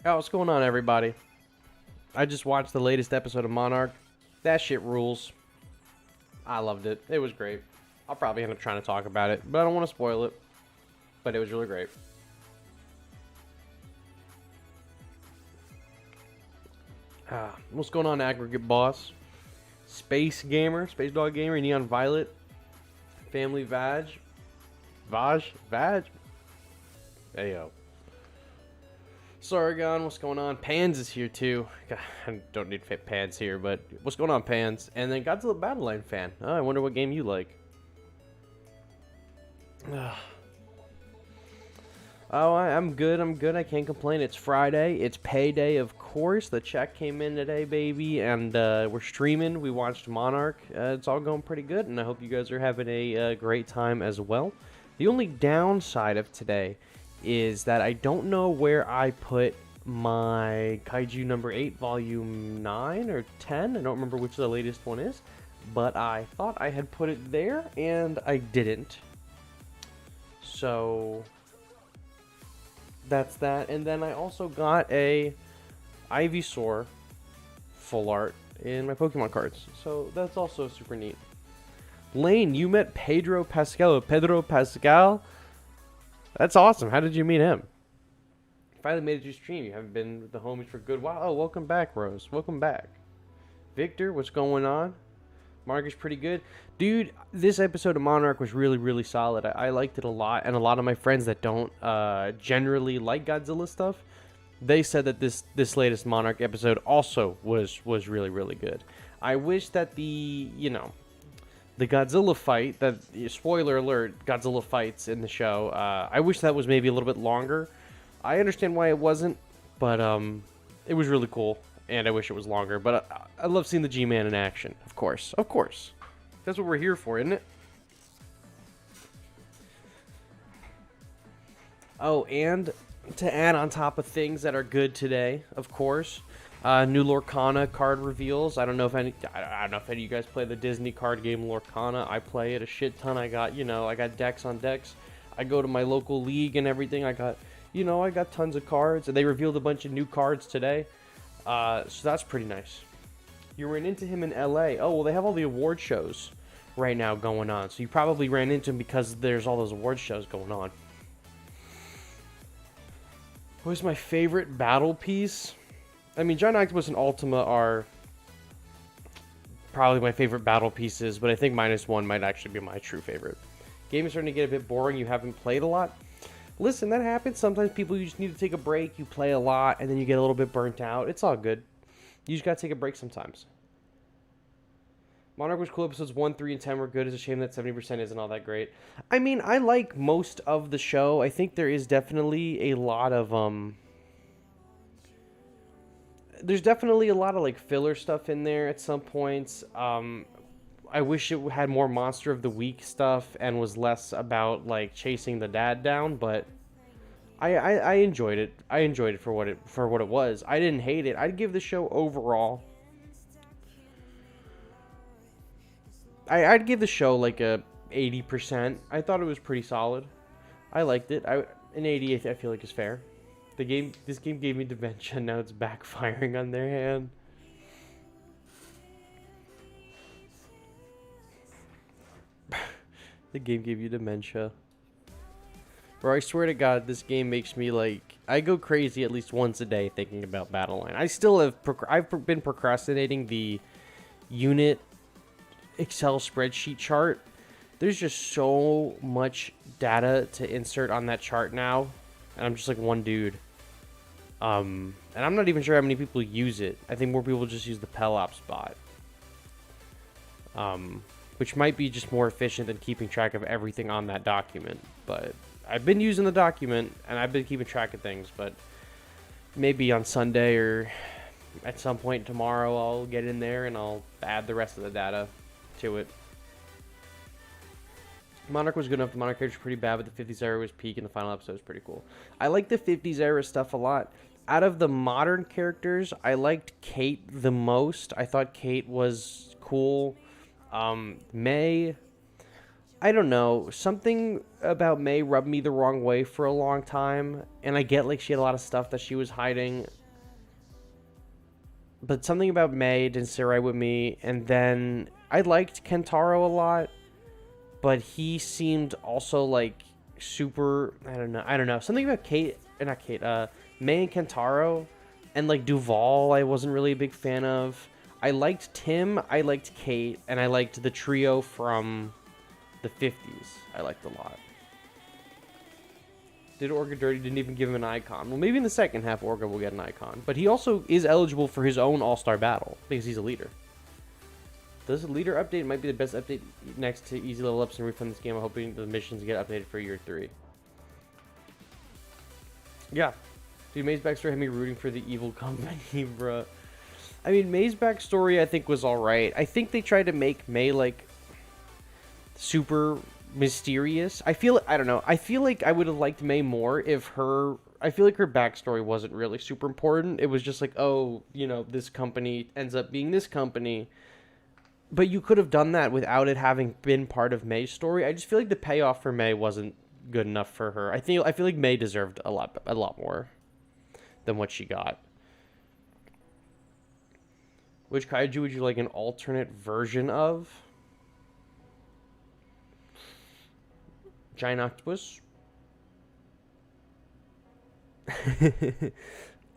Oh, what's going on, everybody? I just watched the latest episode of Monarch. That shit rules. I loved it. It was great. I'll probably end up trying to talk about it, but I don't want to spoil it. But it was really great. What's going on, Aggregate Boss? Space Gamer, Space Dog Gamer, Neon Violet, Family Vag? Hey, yo. Sargon, what's going on? Pans is here too. God, I don't need Pans here, but what's going on, Pans? And then Godzilla Battleline fan. Oh, I wonder what game you like. Oh, I'm good. I can't complain. It's Friday. It's payday, of course. The check came in today, baby, and we're streaming. We watched Monarch. It's all going pretty good, and I hope you guys are having a great time as well. The only downside of today is that I don't know where I put my Kaiju number 8, volume 9 or 10. I don't remember which the latest one is, but I thought I had put it there, and I didn't. So that's that. And then I also got a Ivysaur full art in my Pokemon cards, so that's also super neat. Lane, you met Pedro Pascal. That's awesome. How did you meet him? Finally made it to stream. You haven't been with the homies for a good while. Oh, welcome back, Rose. Welcome back. Victor, what's going on? Monarch is pretty good. Dude, this episode of Monarch was really, really solid. I liked it a lot, and a lot of my friends that don't generally like Godzilla stuff, they said that this latest Monarch episode also was really, really good. I wish that the Godzilla fight, that, spoiler alert, Godzilla fights in the show, I wish that was maybe a little bit longer. I understand why it wasn't, but it was really cool, and I wish it was longer. But I love seeing the G-Man in action, of course. Of course. That's what we're here for, isn't it? Oh, and to add on top of things that are good today, of course, new Lorcana card reveals. I don't know if any of you guys play the Disney card game Lorcana. I play it a shit ton. I got decks on decks. I go to my local league and everything. I got tons of cards, and they revealed a bunch of new cards today. So that's pretty nice. You ran into him in LA. Oh, well, they have all the award shows right now going on. So you probably ran into him because there's all those award shows going on. What was my favorite battle piece? I mean, Giant Octopus and Ultima are probably my favorite battle pieces, but I think -1 might actually be my true favorite. Game is starting to get a bit boring. You haven't played a lot. Listen, that happens. Sometimes people, you just need to take a break. You play a lot, and then you get a little bit burnt out. It's all good. You just gotta take a break sometimes. Monarch was cool. Episodes 1, 3, and 10 were good. It's a shame that 70% isn't all that great. I mean, I like most of the show. I think there is definitely a lot of there's definitely a lot of like filler stuff in there at some points. I wish it had more Monster of the Week stuff and was less about like chasing the dad down, but I enjoyed it. I enjoyed it for what it was. I didn't hate it. I'd give the show overall, I'd give the show like a 80%. I thought it was pretty solid. I liked it. An 80 I feel like is fair. This game gave me dementia. Now it's backfiring on their hand. The game gave you dementia. Bro, I swear to God, this game makes me like, I go crazy at least once a day thinking about Battleline. I've been procrastinating the unit Excel spreadsheet chart. There's just so much data to insert on that chart now, and I'm just like one dude. And I'm not even sure how many people use it. I think more people just use the Pelops bot. Which might be just more efficient than keeping track of everything on that document. But I've been using the document, and I've been keeping track of things, but maybe on Sunday or at some point tomorrow I'll get in there and I'll add the rest of the data to it. Monarch was good enough. The Monarch character was pretty bad, but the 50s era was peak, and the final episode was pretty cool. I like the 50s era stuff a lot. Out of the modern characters, I liked Kate the most. I thought Kate was cool. May, I don't know. Something about May rubbed me the wrong way for a long time. And I get, like, she had a lot of stuff that she was hiding. But something about May didn't sit right with me. And then I liked Kentaro a lot. But he seemed also, like, super... I don't know. Something about May and Kentaro and, like, Duval I wasn't really a big fan of. I liked Tim, I liked Kate, and I liked the trio from the 50s. I liked a lot. Did Orga dirty, didn't even give him an icon. Well, maybe in the second half Orga will get an icon. But he also is eligible for his own all-star battle because he's a leader. Does a leader update might be the best update next to easy level ups and refund this game. I'm hoping the missions get updated for year 3. Yeah. Dude, May's backstory had me rooting for the evil company, bruh. I mean, May's backstory I think was alright. I think they tried to make May, like, super mysterious. I don't know. I feel like I would have liked May more if I feel like her backstory wasn't really super important. It was just like, oh, you know, this company ends up being this company. But you could have done that without it having been part of May's story. I just feel like the payoff for May wasn't good enough for her. I feel like May deserved a lot more than what she got. Which kaiju would you like an alternate version of? Giant octopus?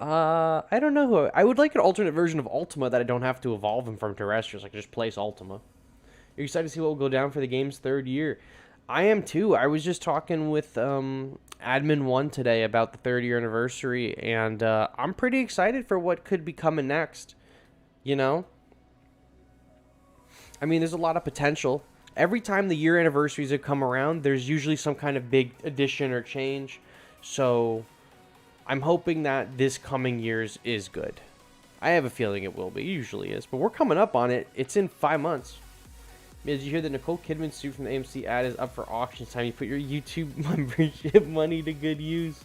I don't know. I would like an alternate version of Ultima that I don't have to evolve him from terrestrials. I can just place Ultima. Are you excited to see what will go down for the game's 3rd year? I am too. I was just talking with Admin1 today about the 3rd year anniversary, and I'm pretty excited for what could be coming next. You know? I mean, there's a lot of potential. Every time the year anniversaries have come around, there's usually some kind of big addition or change. So I'm hoping that this coming year's is good. I have a feeling it will be. It usually is. But we're coming up on it. It's in 5 months. Did you hear that Nicole Kidman's suit from the AMC ad is up for auction? It's time you put your YouTube membership money to good use.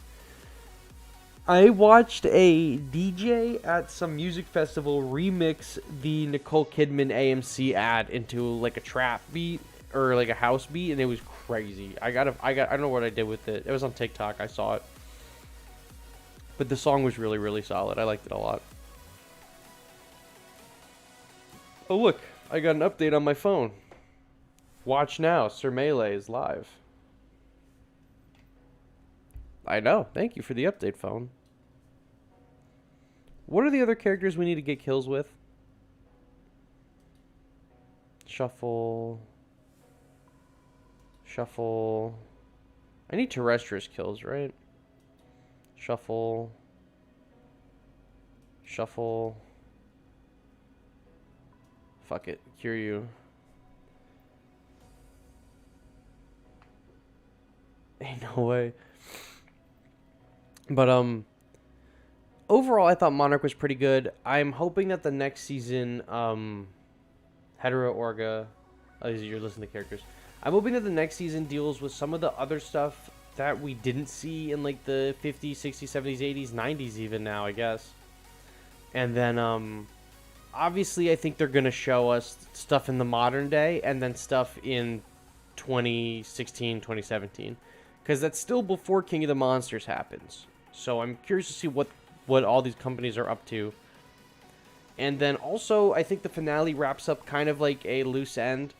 I watched a DJ at some music festival remix the Nicole Kidman AMC ad into like a trap beat or like a house beat, and it was crazy. I don't know what I did with it. It was on TikTok. I saw it. But the song was really, really solid. I liked it a lot. Oh, look. I got an update on my phone. Watch now. Sir Melee is live. I know. Thank you for the update, phone. What are the other characters we need to get kills with? Shuffle. Shuffle. I need terrestrious kills, right? Shuffle. Shuffle. Fuck it. Cure you. Ain't no way. But, overall, I thought Monarch was pretty good. I'm hoping that the next season, Hetero Orga, you're listening to characters. I'm hoping that the next season deals with some of the other stuff that we didn't see in, like, the 50s, 60s, 70s, 80s, 90s even now, I guess. And then, obviously, I think they're going to show us stuff in the modern day and then stuff in 2016, 2017. Because that's still before King of the Monsters happens. So I'm curious to see what all these companies are up to. And then also, I think the finale wraps up kind of like a loose end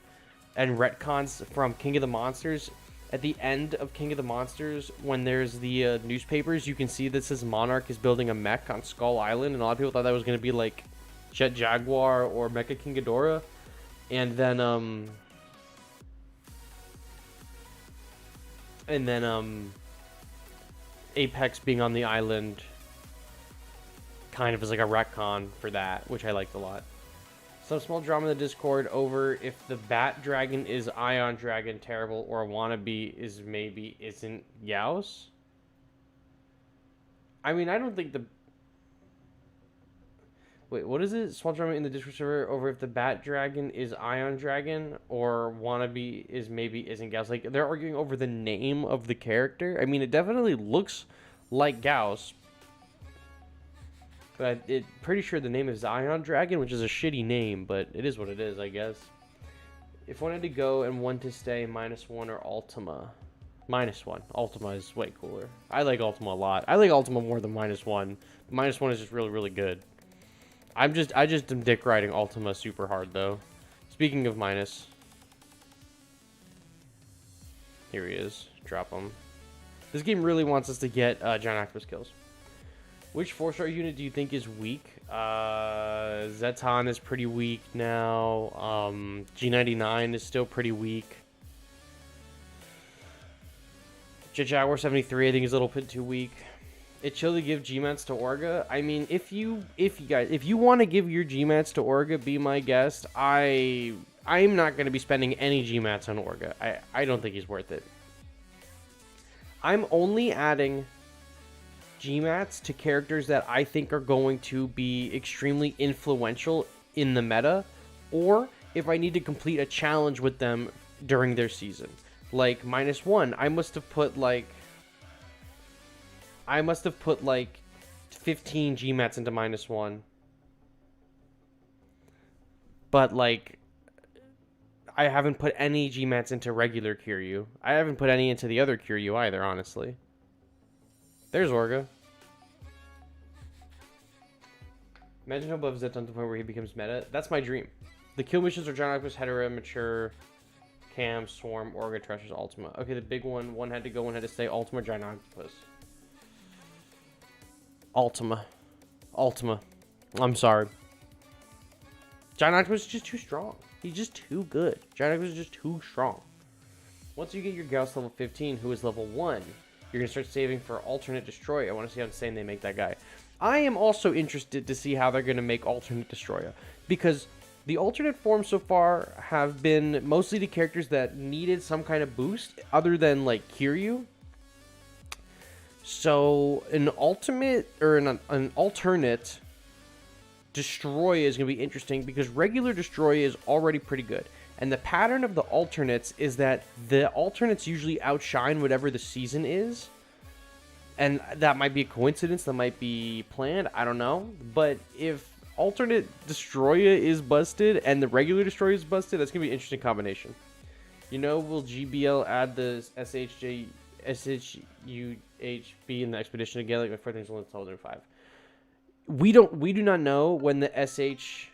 and retcons from King of the Monsters. At the end of King of the Monsters, when there's the newspapers, you can see that says Monarch is building a mech on Skull Island. And a lot of people thought that was going to be like Jet Jaguar or Mecha King Ghidorah. And then Apex being on the island kind of is like a retcon for that, which I liked a lot. Some small drama in the Discord over if the Bat Dragon is Ion Dragon terrible or wannabe is maybe isn't Yaos. I mean, I don't think the... Wait, what is it? Small drama in the Discord server over if the Bat Dragon is Ion Dragon or wannabe is maybe isn't Gauss. Like, they're arguing over the name of the character. I mean, it definitely looks like Gauss. But I'm pretty sure the name is Ion Dragon, which is a shitty name, but it is what it is, I guess. If one had to go and one to stay, -1 or Ultima. -1. Ultima is way cooler. I like Ultima a lot. I like Ultima more than -1. -1 is just really, really good. I just am dick riding Ultima super hard though. Speaking of minus, here he is. Drop him. This game really wants us to get giant octopus kills. Which 4-star unit do you think is weak? Zeton is pretty weak now. G99 is still pretty weak. Jaguar 73 I think is a little bit too weak. It's chill to give Gmats to Orga. I mean, if you want to give your Gmats to Orga, be my guest. I'm not going to be spending any Gmats on Orga. I don't think he's worth it. I'm only adding Gmats to characters that I think are going to be extremely influential in the meta, or if I need to complete a challenge with them during their season. Like -1, I must have put like 15 Gmats into -1. But like I haven't put any Gmats into regular Kiryu. I haven't put any into the other Kiryu either, honestly. There's Orga. Imagine how above Zeton to the point where he becomes meta. That's my dream. The kill missions are Giant Octopus, Hetera, Mature, Cam, Swarm, Orga, Treasures, Ultima. Okay, the big one. One had to go, one had to stay. Ultima, Giant Octopus. Ultima. I'm sorry. Giant Octopus is just too strong. He's just too good. Giant Octopus is just too strong. Once you get your Gauss level 15, who is level 1, you're going to start saving for Alternate Destroyer. I want to see how insane they make that guy. I am also interested to see how they're going to make Alternate Destroyer, because the alternate forms so far have been mostly the characters that needed some kind of boost other than like Kiryu. So an ultimate or an alternate Destroyer is going to be interesting because regular Destroyer is already pretty good. And the pattern of the alternates is that the alternates usually outshine whatever the season is. And that might be a coincidence, that might be planned, I don't know. But if alternate Destroyer is busted and the regular Destroyer is busted, that's going to be an interesting combination. You know, will GBL add the SHUHB in the expedition again, like my first thing's only 2005? We do not know when the SJHU,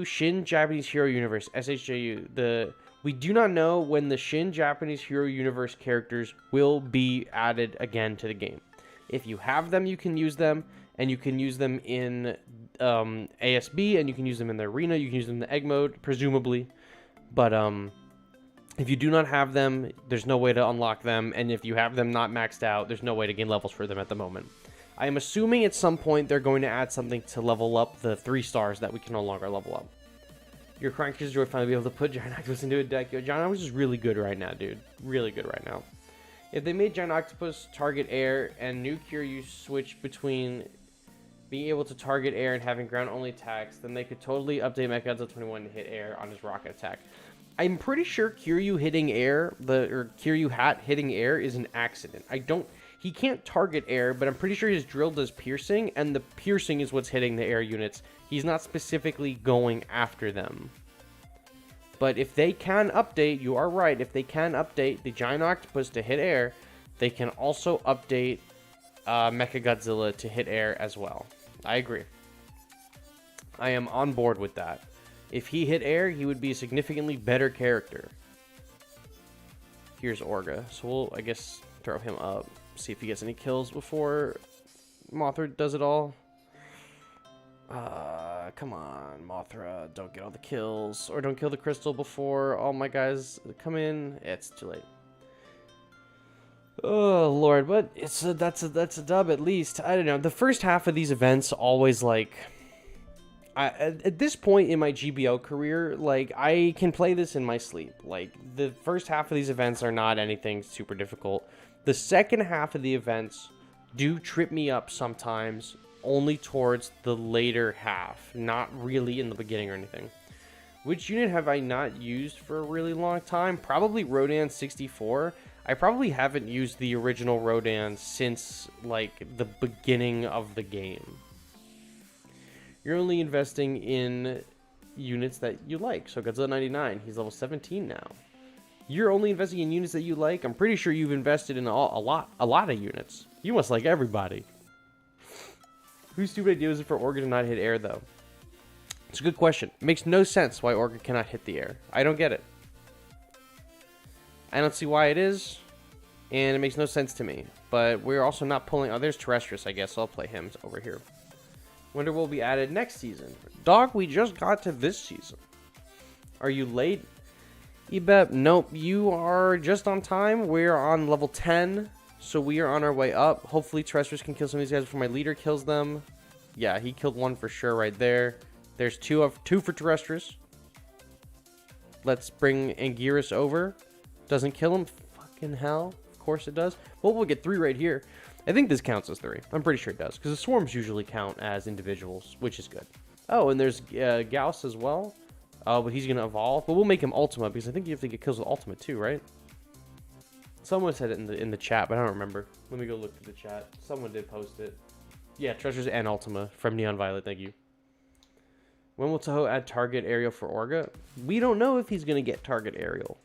Shin Japanese Hero Universe, SHJU, we do not know when the Shin Japanese Hero Universe characters will be added again to the game. If you have them, you can use them, and you can use them in ASB, and you can use them in the arena, you can use them in the egg mode, presumably. But if you do not have them, there's no way to unlock them, and if you have them not maxed out, there's no way to gain levels for them at the moment. I am assuming at some point they're going to add something to level up the 3 stars that we can no longer level up. Your crying kids joy finally be able to put Giant Octopus into a deck. Yo, Giant Octopus is really good right now, dude. Really good right now. If they made Giant Octopus target air and new Kiryu switch between being able to target air and having ground-only attacks, then they could totally update Mechagodzilla 21 to hit air on his rocket attack. I'm pretty sure Kiryu hitting air, or Kiryu hat hitting air is an accident. He can't target air, but I'm pretty sure his drill does piercing, and the piercing is what's hitting the air units. He's not specifically going after them. But if they can update, you are right, if they can update the Giant Octopus to hit air, they can also update Mechagodzilla to hit air as well. I agree. I am on board with that. If he hit air, he would be a significantly better character. Here's Orga. So we'll, I guess, throw him up. See if he gets any kills before Mothra does it all. Come on, Mothra. Don't get all the kills. Or don't kill the crystal before all my guys come in. It's too late. Oh, Lord. But that's a dub at least. I don't know. The first half of these events always, like... at this point in my GBO career, like, I can play this in my sleep. Like, the first half of these events are not anything super difficult. The second half of the events do trip me up sometimes, only towards the later half, not really in the beginning or anything. Which unit have I not used for a really long time? Probably Rodan 64. I probably haven't used the original Rodan since, like, the beginning of the game. You're only investing in units that you like. So Godzilla 99, he's level 17 now. You're only investing in units that you like. I'm pretty sure you've invested in a lot of units. You must like everybody. Whose stupid idea was it for Orga to not hit air, though? It's a good question. It makes no sense why Orga cannot hit the air. I don't get it. I don't see why it is, and it makes no sense to me. But we're also not pulling... Oh, there's Terrestrius, I guess. So I'll play him over here. Wonder will be added next season. Dog, we just got to this season. Are you late? Ebep, nope. You are just on time. We're on level 10. So we are on our way up. Hopefully Terrestrius can kill some of these guys before my leader kills them. Yeah, he killed one for sure right there. There's two for Terrestrius. Let's bring Anguirus over. Doesn't kill him. Fucking hell. Of course it does. Well, we'll get 3 right here. I think this counts as 3. I'm pretty sure it does. Because the swarms usually count as individuals, which is good. Oh, and there's Gauss as well. But he's going to evolve. But we'll make him Ultima, because I think you have to get kills with Ultima too, right? Someone said it in the chat, but I don't remember. Let me go look through the chat. Someone did post it. Yeah, Treasures and Ultima from Neon Violet. Thank you. When will Toho add target aerial for Orga? We don't know if he's going to get target aerial.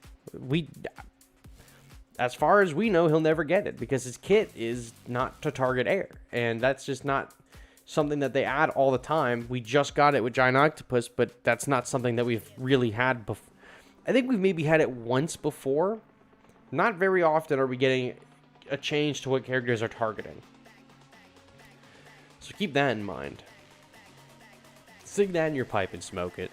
As far as we know, he'll never get it because his kit is not to target air. And that's just not something that they add all the time. We just got it with Giant Octopus, but that's not something that we've really had before. I think we've maybe had it once before. Not very often are we getting a change to what characters are targeting. So keep that in mind. Sing that in your pipe and smoke it.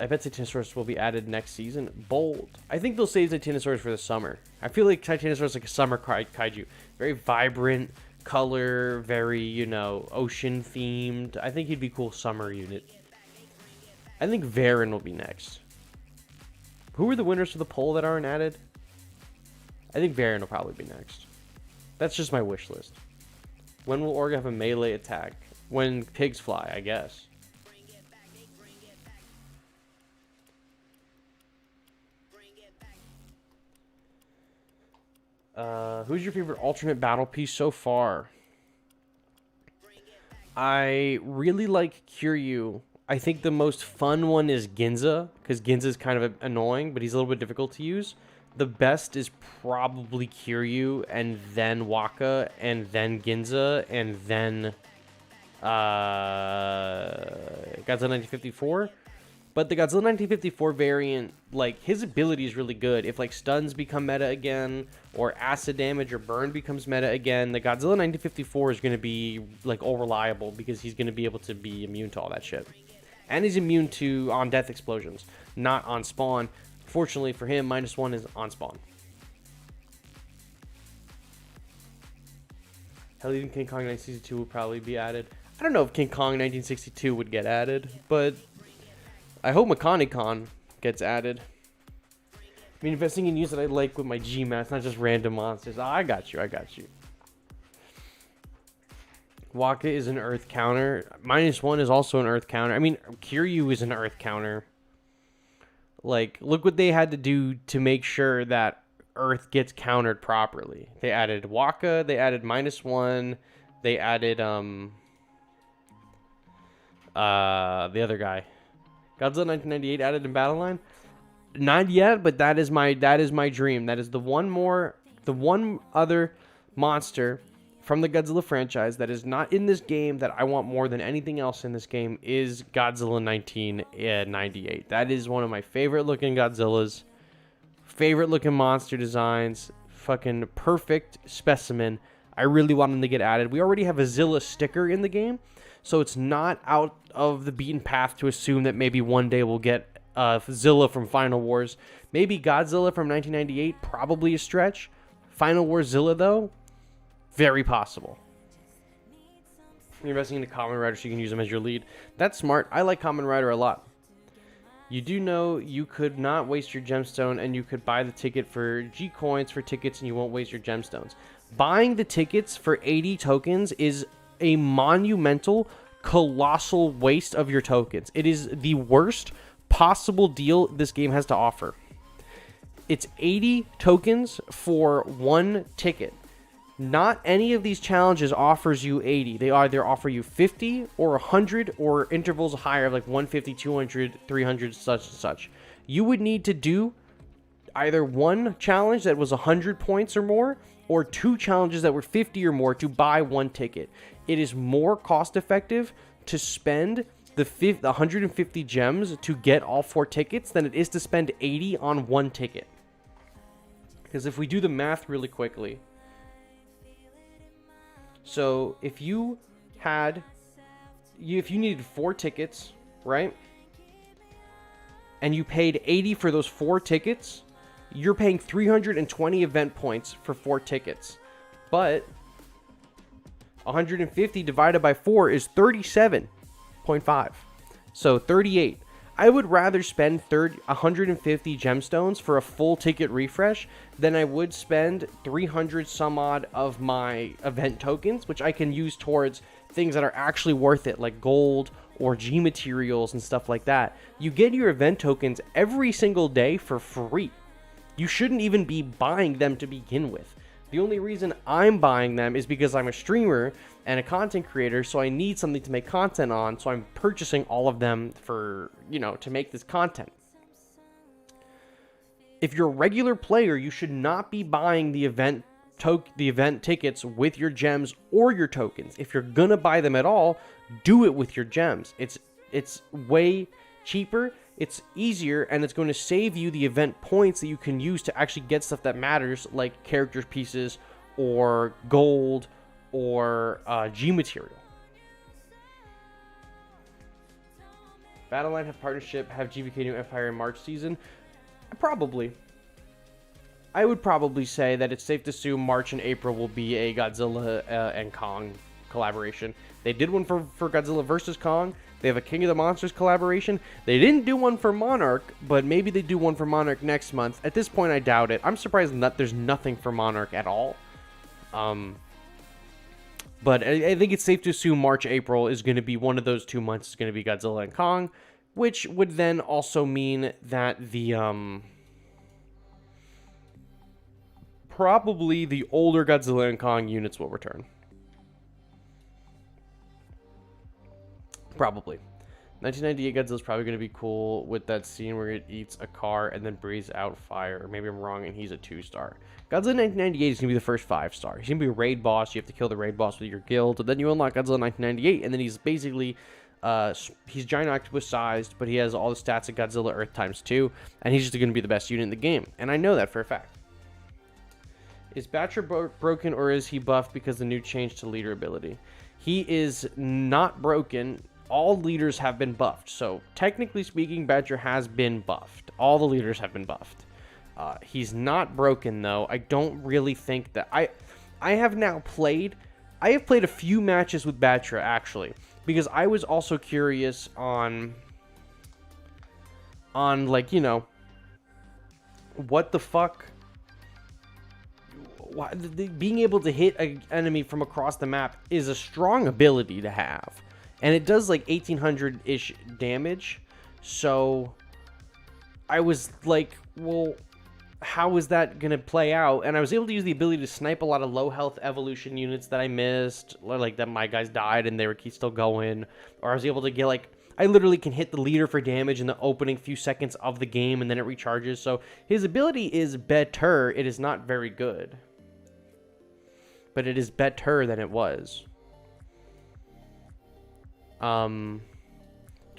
I bet Titanosaurus will be added next season. Bold. I think they'll save Titanosaurus for the summer. I feel like Titanosaurus is like a summer kaiju. Very vibrant color, very, you know, ocean themed. I think he'd be a cool summer unit. I think Varan will be next. Who are the winners for the poll that aren't added? I think Varan will probably be next. That's just my wish list. When will Orga have a melee attack? When pigs fly, I guess. Who's your favorite alternate battle piece so far? I really like Kiryu. I think the most fun one is Ginza, because Ginza's kind of annoying, but he's a little bit difficult to use. The best is probably Kiryu, and then Waka, and then Ginza, and then Godzilla 1954. But the Godzilla 1954 variant, like, his ability is really good. If, like, stuns become meta again, or acid damage or burn becomes meta again, the Godzilla 1954 is going to be, like, all reliable, because he's going to be able to be immune to all that shit. And he's immune to on-death explosions, not on spawn. Fortunately for him, -1 is on spawn. Hell, even King Kong 1962 would probably be added. I don't know if King Kong 1962 would get added, but I hope Mechanicon gets added. I mean, investing in units that I like with my GMAT, not just random monsters. Oh, I got you. Waka is an earth counter. -1 is also an earth counter. I mean, Kiryu is an earth counter. Like, look what they had to do to make sure that earth gets countered properly. They added Waka, they added -1, they added the other guy. Godzilla 1998 added in Battle Line? Not yet, but that is my dream. That is the one other monster from the Godzilla franchise that is not in this game that I want more than anything else in this game is Godzilla 1998. That is one of my favorite looking Godzillas. Favorite looking monster designs. Fucking perfect specimen. I really want him to get added. We already have a Zilla sticker in the game, so it's not out of the beaten path to assume that maybe one day we'll get Zilla from Final Wars. Maybe Godzilla from 1998, probably a stretch. Final Wars Zilla, though, very possible. You're investing into Kamen Rider so you can use them as your lead. That's smart. I like Kamen Rider a lot. You do know you could not waste your gemstone, and you could buy the ticket for G coins for tickets, and you won't waste your gemstones. Buying the tickets for 80 tokens is a monumental, colossal waste of your tokens. It is the worst possible deal this game has to offer. It's 80 tokens for one ticket. Not any of these challenges offers you 80. They either offer you 50 or 100 or intervals higher, like 150, 200, 300, such and such. You would need to do either one challenge that was 100 points or more, or two challenges that were 50 or more to buy one ticket. It is more cost effective to spend the 150 gems to get all 4 tickets than it is to spend 80 on one ticket. Because if we do the math really quickly, so if you needed 4 tickets, right? And you paid 80 for those 4 tickets, you're paying 320 event points for 4 tickets. But 150 divided by 4 is 37.5. So 38. I would rather spend 150 gemstones for a full ticket refresh than I would spend 300 some odd of my event tokens, which I can use towards things that are actually worth it, like gold or G materials and stuff like that. You get your event tokens every single day for free. You shouldn't even be buying them to begin with. The only reason I'm buying them is because I'm a streamer and a content creator, so I need something to make content on, so I'm purchasing all of them for, to make this content. If you're a regular player, you should not be buying the event tickets with your gems or your tokens. If you're gonna buy them at all, do it with your gems. It's way cheaper, it's easier, and it's going to save you the event points that you can use to actually get stuff that matters, like character pieces or gold or G material. Battleline have partnership, have GVK New Empire in March season? Probably. I would probably say that it's safe to assume March and April will be a Godzilla and Kong collaboration. They did one for Godzilla vs. Kong. They have a King of the Monsters collaboration. They didn't do one for Monarch, but maybe they do one for Monarch next month. At this point, I doubt it. I'm surprised that there's nothing for Monarch at all. But I think it's safe to assume March, April is going to be one of those 2 months. Is going to be Godzilla and Kong, which would then also mean that the probably the older Godzilla and Kong units will return. Probably. 1998 Godzilla's probably going to be cool with that scene where it eats a car and then breathes out fire. Or maybe I'm wrong and he's a 2-star. Godzilla 1998 is going to be the first 5-star. He's going to be a raid boss. You have to kill the raid boss with your guild. And then you unlock Godzilla 1998. And then he's basically, he's giant octopus sized, but he has all the stats of Godzilla Earth times 2. And he's just going to be the best unit in the game. And I know that for a fact. Is Batra broken or is he buffed because the new change to leader ability? He is not broken. All leaders have been buffed. So technically speaking, Badger has been buffed. All the leaders have been buffed. He's not broken though. I don't really think that I have played a few matches with Batra actually, because I was also curious on like, what the fuck, being able to hit an enemy from across the map is a strong ability to have. And it does like 1800-ish damage. So I was like, well, how is that going to play out? And I was able to use the ability to snipe a lot of low health evolution units that I missed. Like that my guys died and they were still going. Or I was able to get like, I literally can hit the leader for damage in the opening few seconds of the game and then it recharges. So his ability is better. It is not very good. But it is better than it was. Do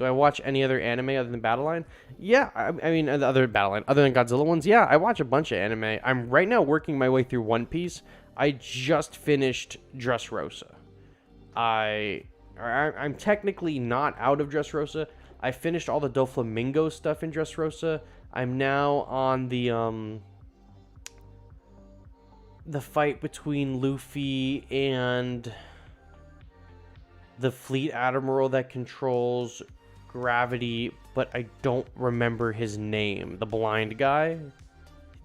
I watch any other anime other than Battleline? Yeah, I mean, other Battleline, other than Godzilla ones, yeah, I watch a bunch of anime. I'm right now working my way through One Piece. I just finished Dressrosa. I'm technically not out of Dressrosa. I finished all the Doflamingo stuff in Dressrosa. I'm now on the fight between Luffy and the fleet admiral that controls gravity, but I don't remember his name. The blind guy.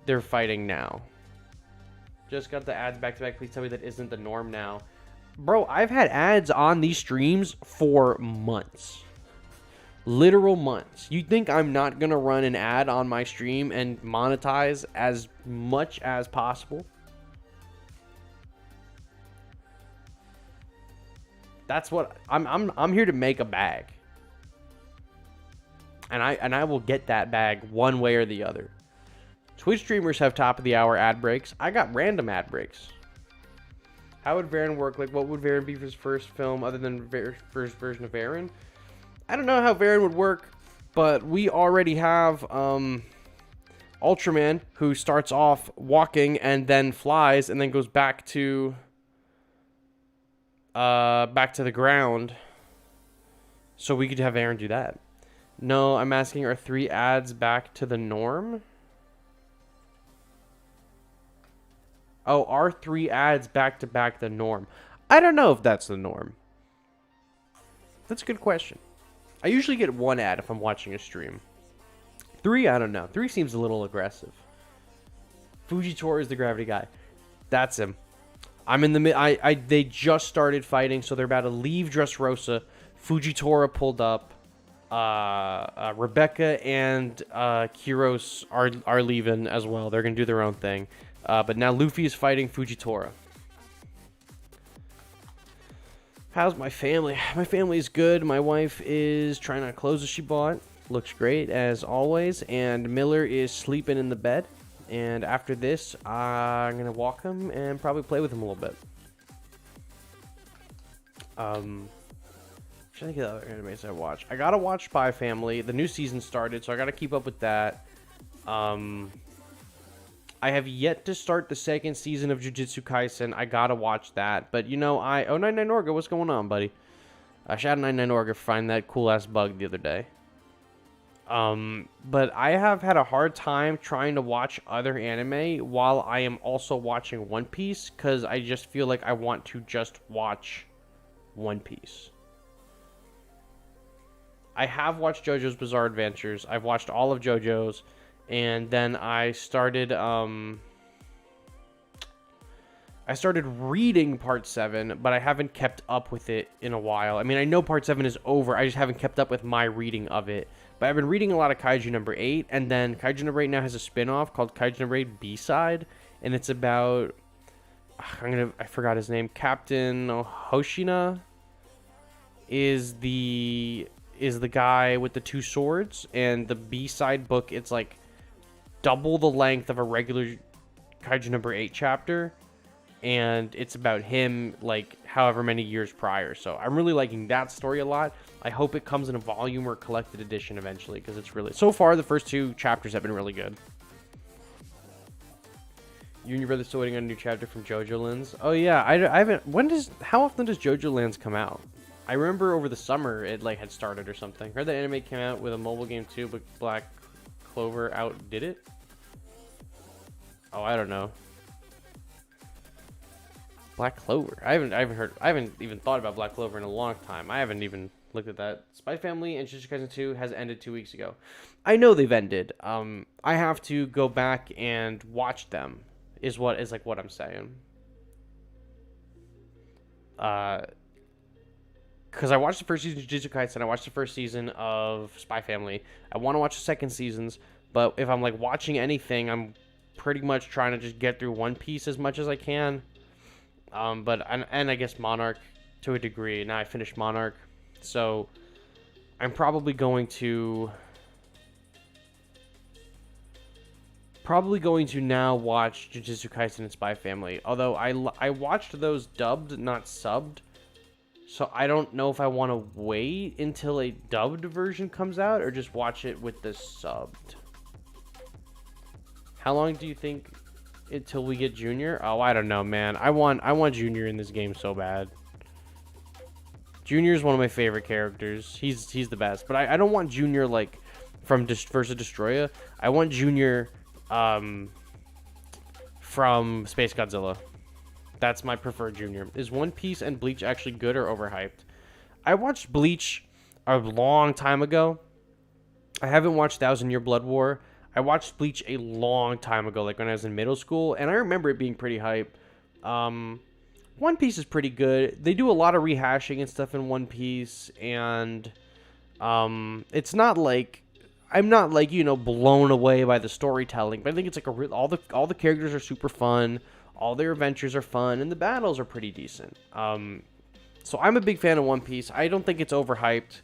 They're fighting now. Just got the ads back to back. Please tell me that isn't the norm now. Bro, I've had ads on these streams for months. Literal months. You think I'm not gonna run an ad on my stream and monetize as much as possible? That's what I'm here to make a bag. And I will get that bag one way or the other. Twitch streamers have top of the hour ad breaks. I got random ad breaks. How would Varen work? Like, what would Varen be for his first film other than first version of Varen? I don't know how Varen would work, but we already have Ultraman, who starts off walking and then flies and then goes back to the ground. So we could have Varen do that. No, I'm asking, are 3 ads back to the norm? Oh, are 3 ads back to back the norm? I don't know if that's the norm. That's a good question. I usually get 1 ad if I'm watching a stream. 3, I don't know. 3 seems a little aggressive. Fujitora is the gravity guy. That's him. I'm in the they just started fighting, so they're about to leave Dressrosa. Fujitora pulled up. Rebecca and Kyros are leaving as well. They're gonna do their own thing. But now Luffy is fighting Fujitora. How's my family? My family is good. My wife is trying on clothes that she bought. Looks great as always. And Miller is sleeping in the bed. And after this, I'm gonna walk him and probably play with him a little bit. I'm trying to think of the other animes I watch. I gotta watch Spy Family. The new season started, so I gotta keep up with that. I have yet to start the 2nd season of Jujutsu Kaisen. I gotta watch that. But, you know, 99 Orga, what's going on, buddy? Shout out 99 Orga for finding that cool-ass bug the other day. But I have had a hard time trying to watch other anime while I am also watching One Piece, because I just feel like I want to just watch One Piece. I have watched JoJo's Bizarre Adventures. I've watched all of JoJo's. And then I started reading Part 7, but I haven't kept up with it in a while. I mean, I know Part 7 is over. I just haven't kept up with my reading of it. But I've been reading a lot of Kaiju number 8, and then Kaiju number 8 now has a spin-off called Kaiju number 8 B-Side, and it's about I forgot his name. Captain Hoshina is the guy with the 2 swords, and the B-Side book, it's like double the length of a regular Kaiju number 8 chapter, and it's about him like however many years prior. So I'm really liking that story a lot. I hope it comes in a volume or collected edition eventually, because it's really, so far the first 2 chapters have been really good. You and your brother still waiting on a new chapter from JoJo Lands? Oh yeah, I haven't. How often does JoJo Lands come out? I remember over the summer it like had started or something. Heard that anime came out with a mobile game too, but Black Clover outdid it. Oh, I don't know. Black Clover. I haven't even thought about Black Clover in a long time. I haven't even looked at that. Spy Family and Jujutsu Kaisen 2 has ended 2 weeks ago. I know they've ended. I have to go back and watch them. Is what I'm saying. Because I watched the first season of Jujutsu Kaisen, I watched the first season of Spy Family. I want to watch the second seasons, but if I'm like watching anything, I'm pretty much trying to just get through One Piece as much as I can. But I guess Monarch to a degree. Now I finished Monarch, so I'm probably going to now watch Jujutsu Kaisen and Spy Family. Although I watched those dubbed, not subbed. So I don't know if I want to wait until a dubbed version comes out or just watch it with the subbed. How long do you think until we get Junior? Oh, I don't know, man. I want Junior in this game so bad. Junior is one of my favorite characters. He's the best. But I don't want Junior like from versus Destroya. I want Junior from Space Godzilla. That's my preferred Junior. Is One Piece and Bleach actually good or overhyped? I watched Bleach a long time ago. I haven't watched Thousand Year Blood War. I watched Bleach a long time ago, like when I was in middle school, and I remember it being pretty hype. One Piece is pretty good. They do a lot of rehashing and stuff in One Piece, and it's not like I'm not like, you know, blown away by the storytelling, but I think it's like all the characters are super fun. All their adventures are fun, and the battles are pretty decent. So I'm a big fan of One Piece. I don't think it's overhyped.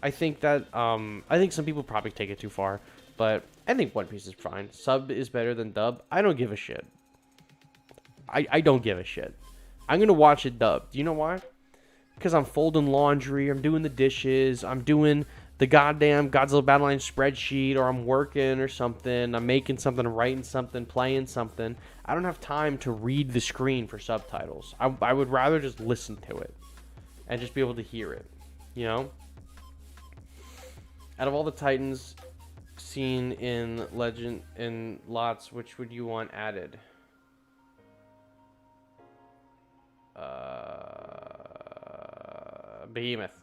I think that I think some people probably take it too far, but I think One Piece is fine. Sub is better than dub. I don't give a shit. I don't give a shit. I'm gonna watch it dubbed. Do you know why? Because I'm folding laundry, I'm doing the dishes, I'm doing the goddamn Godzilla Battle Line spreadsheet, or I'm working or something, I'm making something, writing something, playing something. I don't have time to read the screen for subtitles. I would rather just listen to it and just be able to hear it, you know? Out of all the Titans seen in Legend in lots, which would you want added? Behemoth.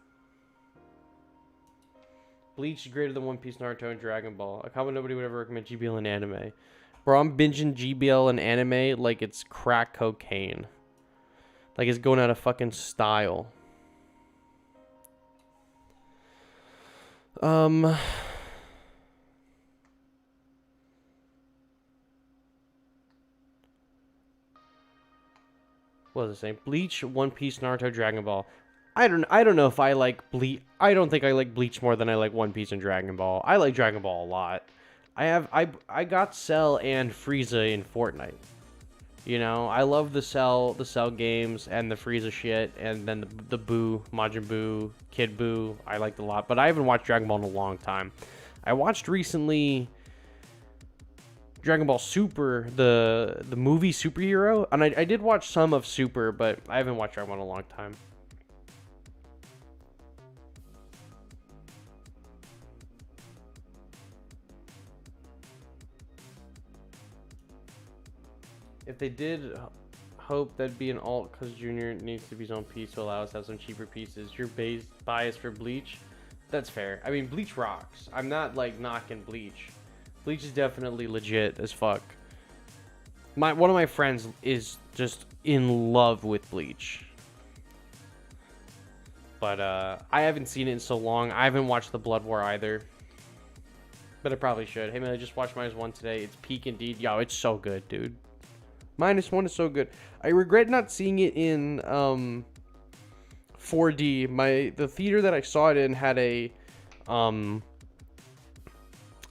Bleach is greater than One Piece, Naruto, and Dragon Ball. A comment nobody would ever recommend GBL in anime. Bro, I'm binging GBL in anime like it's crack cocaine. Like it's going out of fucking style. What was it saying? Bleach, One Piece, Naruto, Dragon Ball. I don't know if I like Bleach. I don't think I like Bleach more than I like One Piece and Dragon Ball. I like Dragon Ball a lot. I got Cell and Frieza in Fortnite. You know, I love the Cell games and the Frieza shit, and then the Buu, Majin Buu, Kid Buu. I liked a lot, but I haven't watched Dragon Ball in a long time. I watched recently Dragon Ball Super, the movie superhero, and I did watch some of Super, but I haven't watched Dragon Ball in a long time. If they did hope that'd be an alt, because Junior needs to be his own piece to allow us to have some cheaper pieces. You're biased for Bleach. That's fair. I mean, Bleach rocks. I'm not like knocking Bleach. Bleach is definitely legit as fuck. One of my friends is just in love with Bleach. But I haven't seen it in so long. I haven't watched the Blood War either. But I probably should. Hey man, I just watched -1 today. It's peak indeed. Yo, it's so good, dude. -1 is so good. I regret not seeing it in 4D. The theater that I saw it in had an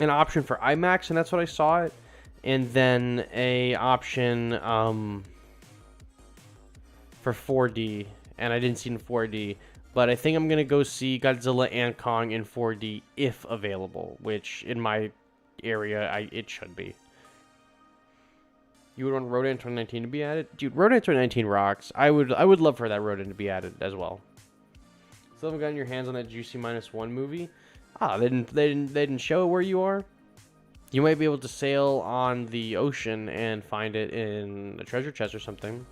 option for IMAX, and that's what I saw it. And then a option for 4D, and I didn't see it in 4D. But I think I'm gonna go see Godzilla and Kong in 4D if available, which in my area it should be. You would want Rodan 2019 to be added? Dude, Rodan 2019 rocks. I would love for that Rodan to be added as well. Still haven't gotten your hands on that juicy -1 movie? Ah, they didn't show where you are? You might be able to sail on the ocean and find it in a treasure chest or something.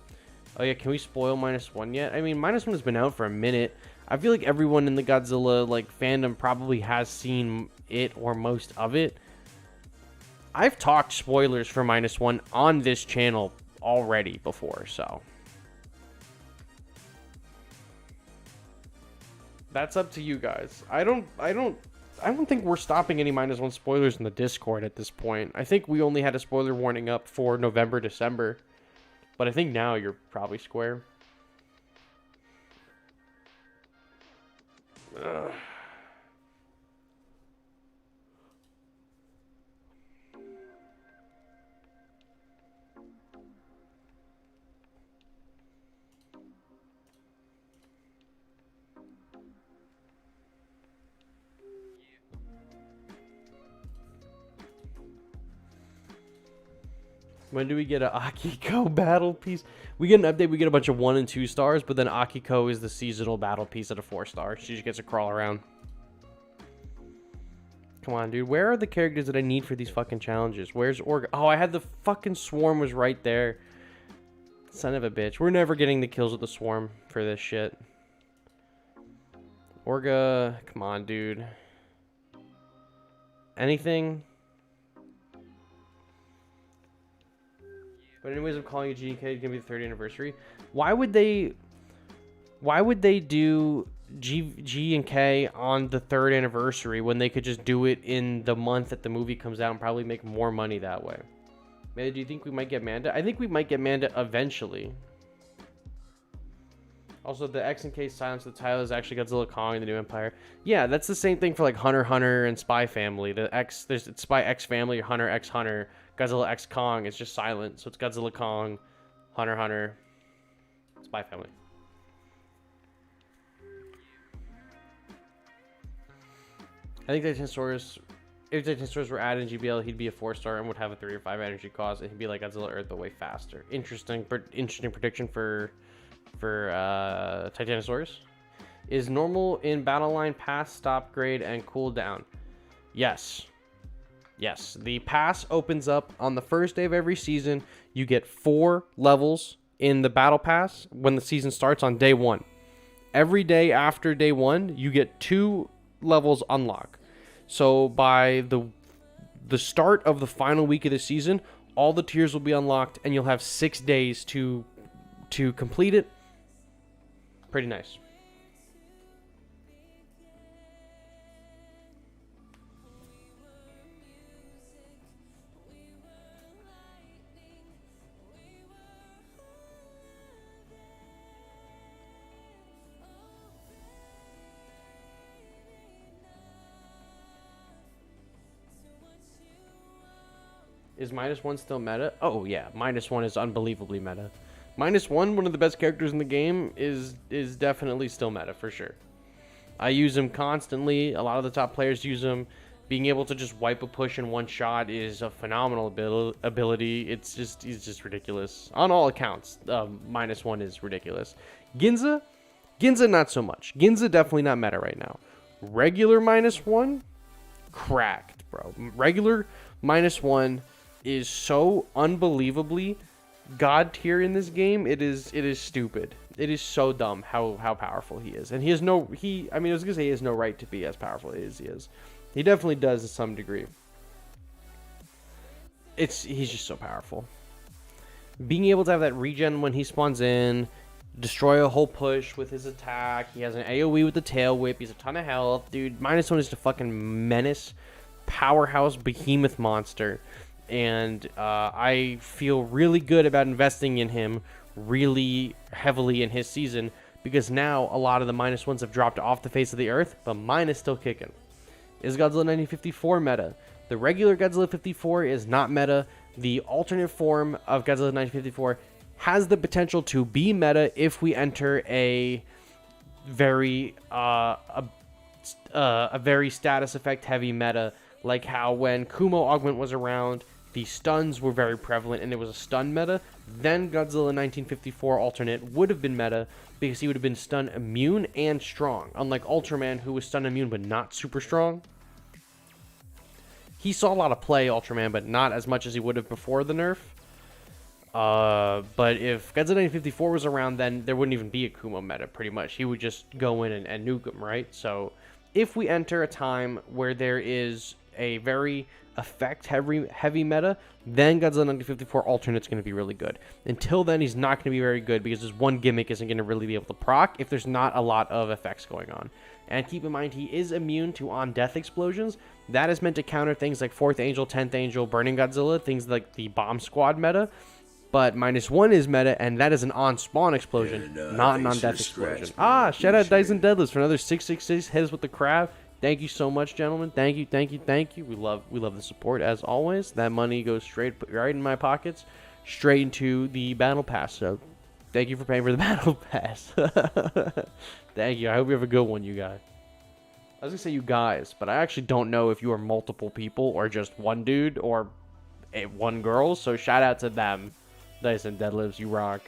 Oh yeah, can we spoil -1 yet? I mean, -1 has been out for a minute. I feel like everyone in the Godzilla fandom probably has seen it or most of it. I've talked spoilers for -1 on this channel already before, so that's up to you guys. I don't think we're stopping any -1 spoilers in the Discord at this point. I think we only had a spoiler warning up for November, December, but I think now you're probably square. Ugh. When do we get an Akiko battle piece? We get an update, we get a bunch of 1 and 2 stars, but then Akiko is the seasonal battle piece at a 4-star. She just gets to crawl around. Come on, dude. Where are the characters that I need for these fucking challenges? Where's Orga? Oh, I had the fucking Swarm was right there. Son of a bitch. We're never getting the kills with the Swarm for this shit. Orga, come on, dude. Anything? But anyways, I'm calling it GK. It's gonna be the 30th anniversary. Why would they do G and K on the 3rd anniversary when they could just do it in the month that the movie comes out and probably make more money that way? Maybe, do you think we might get Manda? I think we might get Manda eventually. Also, the X and K Silence of the title is actually Godzilla Kong and the New Empire. Yeah, that's the same thing for like Hunter x Hunter and Spy Family. The X, there's Spy X Family, Hunter x Hunter, Godzilla X Kong. It's just silent, so it's Godzilla Kong, Hunter x Hunter, Spy Family. I think Titanosaurus, if Titanosaurus were added in GBL, he'd be a 4-star and would have a 3 or 5 energy cost, and he'd be like Godzilla Earth, but way faster. Interesting prediction for Titanosaurus. Is normal in battle line pass, stop, grade, and cooldown? Yes. Yes. The pass opens up on the first day of every season. You get 4 levels in the battle pass when the season starts on day 1. Every day after day 1, you get 2 levels unlock. So by the start of the final week of the season, all the tiers will be unlocked, and you'll have 6 days to complete it. Pretty nice. Is -1 still meta? Oh yeah, -1 is unbelievably meta. -1, one of the best characters in the game, is definitely still meta for sure. I use him constantly. A lot of the top players use him. Being able to just wipe a push in one shot is a phenomenal ability. He's just ridiculous on all accounts. -1 is ridiculous. Ginza not so much. Ginza definitely not meta right now. Regular -1, cracked, bro. Regular -1 is so unbelievably god tier in this game. It is stupid. It is so dumb how powerful he is. And I was gonna say he has no right to be as powerful as he is. He definitely does to some degree. He's just so powerful. Being able to have that regen when he spawns in, destroy a whole push with his attack. He has an AoE with the tail whip. He's a ton of health, dude. -1 is just a fucking menace, powerhouse, behemoth monster. And I feel really good about investing in him really heavily in his season, because now a lot of the -1s have dropped off the face of the earth, but mine is still kicking. Is Godzilla 1954 meta? The regular Godzilla 54 is not meta. The alternate form of Godzilla 1954 has the potential to be meta if we enter a very very status effect heavy meta, like how when Kumo Augment was around, the stuns were very prevalent and there was a stun meta. Then Godzilla 1954 alternate would have been meta because he would have been stun immune and strong, unlike Ultraman, who was stun immune but not super strong. He saw a lot of play, Ultraman, but not as much as he would have before the nerf. But if Godzilla 1954 was around, then there wouldn't even be a Kumo meta, pretty much. He would just go in and nuke him, right? So if we enter a time where there is a very effect heavy meta, then Godzilla 1954 alternate's going to be really good. Until then, he's not going to be very good because his one gimmick isn't going to really be able to proc if there's not a lot of effects going on. And keep in mind, he is immune to on-death explosions. That is meant to counter things like 4th Angel, 10th Angel, Burning Godzilla, things like the Bomb Squad meta. But -1 is meta, and that is an on-spawn explosion, not an on-death explosion. Shout out Dyson Deadlifts for another 666. Hit us with the crab. Thank you so much, gentlemen. Thank you. We love the support as always. That money goes right in my pockets, straight into the battle pass. So, thank you for paying for the battle pass. Thank you. I hope you have a good one, you guys. I was gonna say you guys, but I actually don't know if you are multiple people or just one dude or one girl. So shout out to them. Dyson Deadlifts, you rock.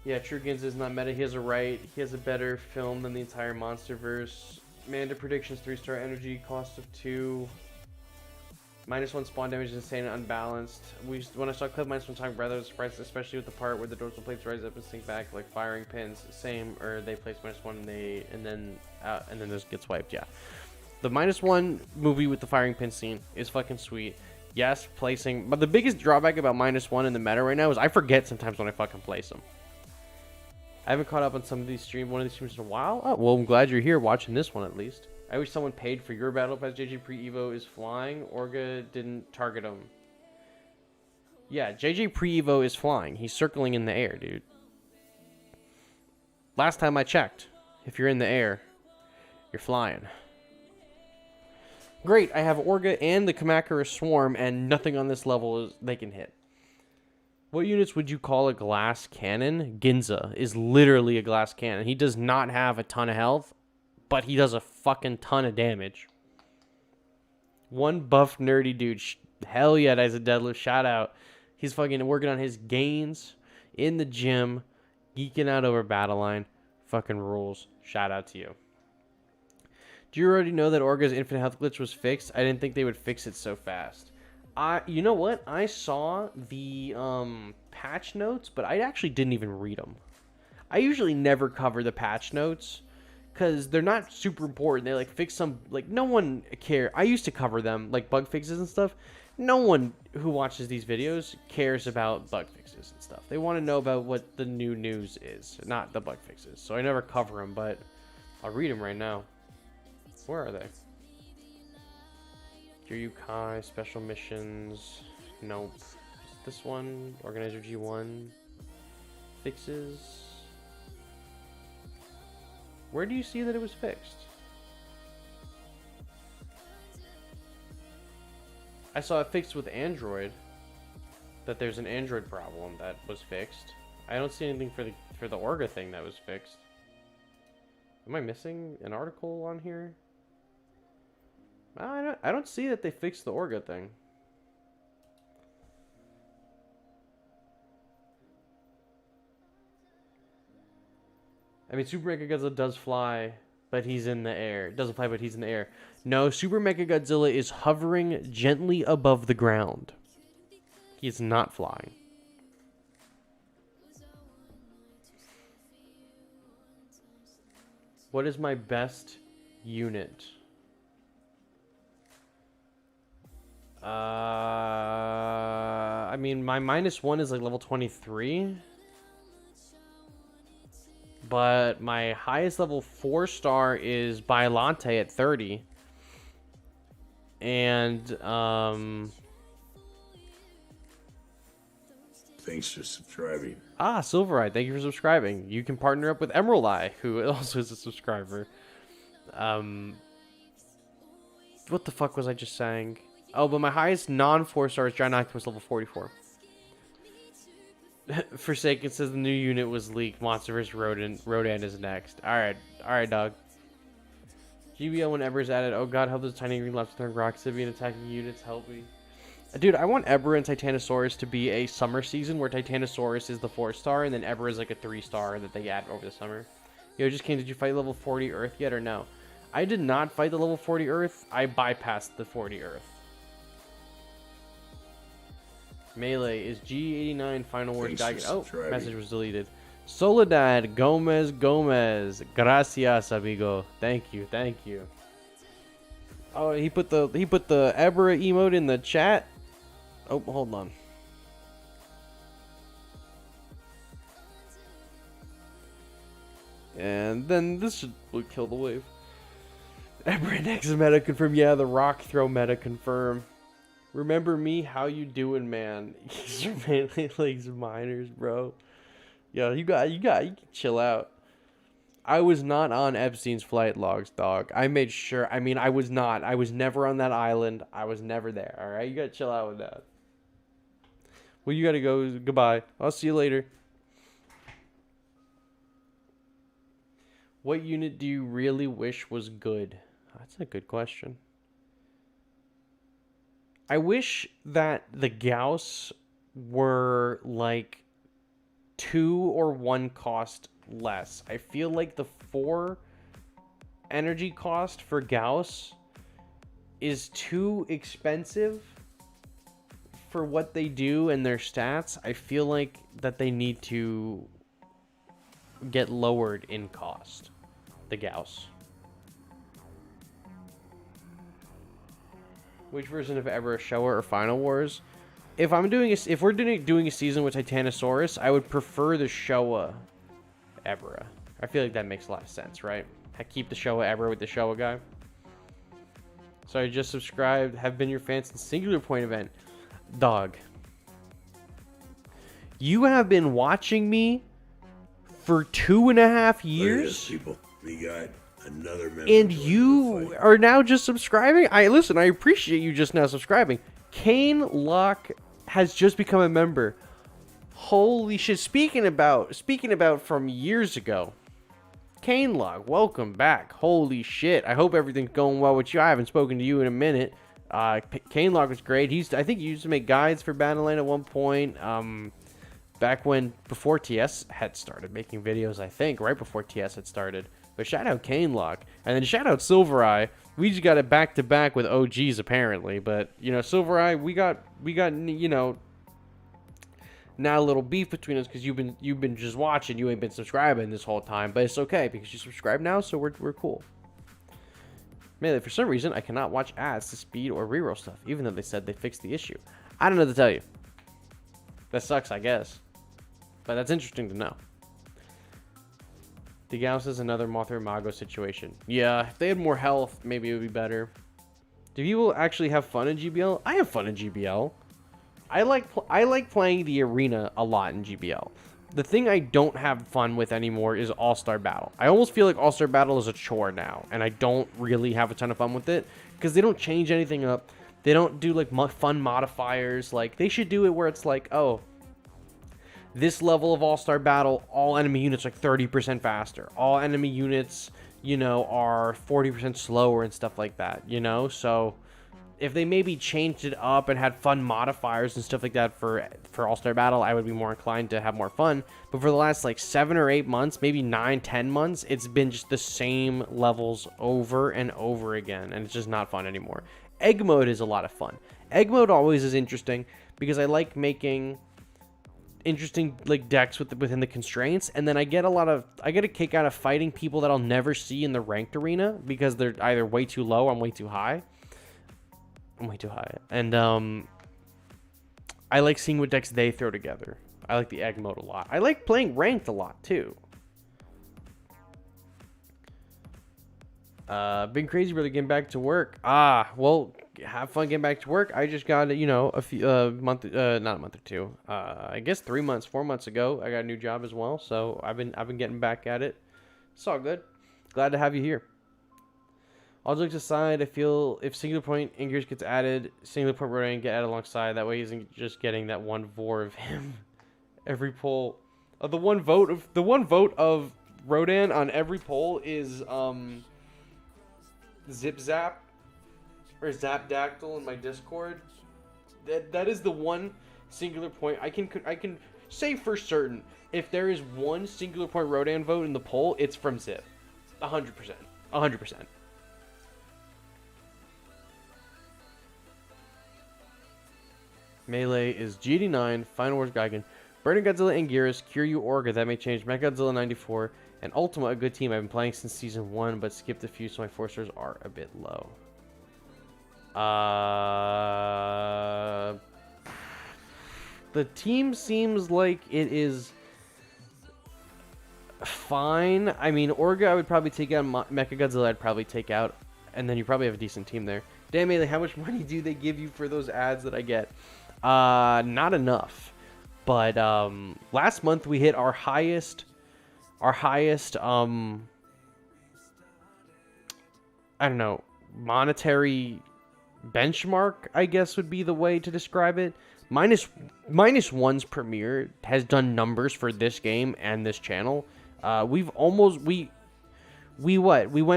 Yeah, True Ginza is not meta. He has a right. He has a better film than the entire MonsterVerse. Manda predictions: 3-star energy, cost of 2. -1 spawn damage is insane and unbalanced. When I saw clip -1 talking, rather was surprised, especially with the part where the dorsal plates rise up and sink back like firing pins. Same, or they place -1 and then this gets wiped. Yeah, the -1 movie with the firing pin scene is fucking sweet. Yes, placing, but the biggest drawback about -1 in the meta right now is I forget sometimes when I fucking place them. I haven't caught up on one of these streams in a while. Oh, well, I'm glad you're here watching this one at least. I wish someone paid for your battle pass. JJ Pre-Evo is flying. Orga didn't target him. Yeah, JJ Pre-Evo is flying. He's circling in the air, dude. Last time I checked, if you're in the air, you're flying. Great, I have Orga and the Kamakura Swarm, and nothing on this level is they can hit. What units would you call a glass cannon? Ginza is literally a glass cannon. He does not have a ton of health, but he does a fucking ton of damage. One buff nerdy dude. Hell yeah, that's a deadlift. Shout out. He's fucking working on his gains in the gym, geeking out over battle line. Fucking rules. Shout out to you. Do you already know that Orga's infinite health glitch was fixed? I didn't think they would fix it so fast. You know what? I saw the patch notes, but I actually didn't even read them. I usually never cover the patch notes because they're not super important. They like fix some, like no one care. I used to cover them, like bug fixes and stuff. No one who watches these videos cares about bug fixes and stuff. They want to know about what the new news is, not the bug fixes. So I never cover them, but I'll read them right now. Where are they? Kiryu Kai, special missions. Nope. This one, Organizer G1. Fixes. Where do you see that it was fixed? I saw it fixed with Android. That there's an Android problem that was fixed. I don't see anything for the Orga thing that was fixed. Am I missing an article on here? I don't see that they fixed the Orga thing. I mean, Super Mechagodzilla does fly, but he's in the air. It doesn't fly, but he's in the air. No, Super Mechagodzilla is hovering gently above the ground. He is not flying. What is my best unit? I mean, my -1 is like level 23. But my highest level 4-star is Bylante at 30. And, thanks for subscribing. Silverite, thank you for subscribing. You can partner up with Emerald Eye, who also is a subscriber. What the fuck was I just saying? Oh, but my highest non-4-star is Giant Octopus level 44. Forsaken says the new unit was leaked. Monster vs. Rodan is next. Alright, dog. GBL when Eber's added. Oh god, help those tiny green lobster turn rocks to be attacking units. Help me. Dude, I want Eber and Titanosaurus to be a summer season where Titanosaurus is the 4-star and then Eber is like a 3-star that they add over the summer. Yo, just came. Did you fight level 40 Earth yet or no? I did not fight the level 40 Earth. I bypassed the 40 Earth. Melee is G89 Final Wars Diagon. Oh, message was deleted. Soledad Gomez. Gracias, amigo. Thank you. Oh, he put the Ebra emote in the chat. Oh, hold on. And then this would kill the wave. Ebra next meta confirm. Yeah, the rock throw meta confirm. Remember me? How you doing, man? These are mainly like miners, bro. Yo, you can chill out. I was not on Epstein's flight logs, dog. I made sure. I mean, I was not. I was never on that island. I was never there. All right, you gotta chill out with that. Well, you gotta go. Goodbye. I'll see you later. What unit do you really wish was good? That's a good question. I wish that the Gauss were like 2 or 1 cost less. I feel like the 4 energy cost for Gauss is too expensive for what they do and their stats. I feel like that they need to get lowered in cost, the Gauss. Which version of Ebra, Showa or Final Wars? If we're doing a season with Titanosaurus, I would prefer the Showa Ebra. I feel like that makes a lot of sense, right? I keep the Showa Ebra with the Showa guy. So I just subscribed. Have been your fan since Singular Point event. Dog. You have been watching me for 2.5 Look at this, years, people. We got another member. and joining the you fight. are now just subscribing. I appreciate you just now subscribing. Kane Locke has just become a member. Holy shit! Speaking about from years ago, Kane Locke, welcome back. Holy shit! I hope everything's going well with you. I haven't spoken to you in a minute. Kane Locke was great. I think he used to make guides for Battle Lane at one point. Back before TS had started making videos, I think, right before TS had started. But shout out Kane Locke, and then shout out Silver Eye. We just got it back to back with OGs apparently, but you know, Silver Eye, we got you know, now a little beef between us because you've been just watching, you ain't been subscribing this whole time, but it's okay because you subscribe now, so we're cool. Melee, for some reason I cannot watch ads to speed or reroll stuff, even though they said they fixed the issue. I don't know what to tell you. That sucks, I guess. But that's interesting to know. The Gauss is another Mothra Mago situation. Yeah, if they had more health, maybe it would be better. Do people actually have fun in GBL? I have fun in GBL. I like playing the arena a lot in GBL. The thing I don't have fun with anymore is All-Star Battle. I almost feel like All-Star Battle is a chore now, and I don't really have a ton of fun with it because they don't change anything up. They don't do like fun modifiers. Like they should do it where it's like, oh, this level of All-Star Battle, all enemy units are 30% faster. All enemy units, you know, are 40% slower and stuff like that, you know? So if they maybe changed it up and had fun modifiers and stuff like that for All-Star Battle, I would be more inclined to have more fun. But for the last like 7 or 8 months, maybe 9, 10 months, it's been just the same levels over and over again, and it's just not fun anymore. Egg mode is a lot of fun. Egg mode always is interesting because I like making interesting like decks within the constraints, and then I get a kick out of fighting people that I'll never see in the ranked arena because they're either way too low or I'm way too high. And I like seeing what decks they throw together. I like the egg mode a lot. I like playing ranked a lot too. Been crazy, brother, getting back to work. Well, have fun getting back to work. I just got, you know, a few not a month or two. I guess 3 months, 4 months ago, I got a new job as well. So I've been getting back at it. It's all good. Glad to have you here. All jokes aside, I feel if singular point Ingears gets added, singular point Rodan get added alongside. That way, he isn't just getting that one vor of him every poll. The one vote of Rodan on every poll is Zip Zap or Zapdactyl in my Discord. That is the one singular point I can say for certain. If there is one singular point Rodan vote in the poll, it's from Zip. 100%. 100%. Melee is GD9, Final Wars Geigen, Burning Godzilla and Gearus, Kiryu Orga, that may change, Mechagodzilla 94, and Ultima, a good team. I've been playing since Season 1, but skipped a few, so my 4 stars are a bit low. The team seems like it is fine. I mean, Orga I would probably take out, Mechagodzilla I'd probably take out, and then you probably have a decent team there. Damn, Melee, how much money do they give you for those ads that I get? Not enough. But last month we hit our highest I don't know, monetary benchmark, I guess would be the way to describe it. Minus One's premiere has done numbers for this game and this channel. We went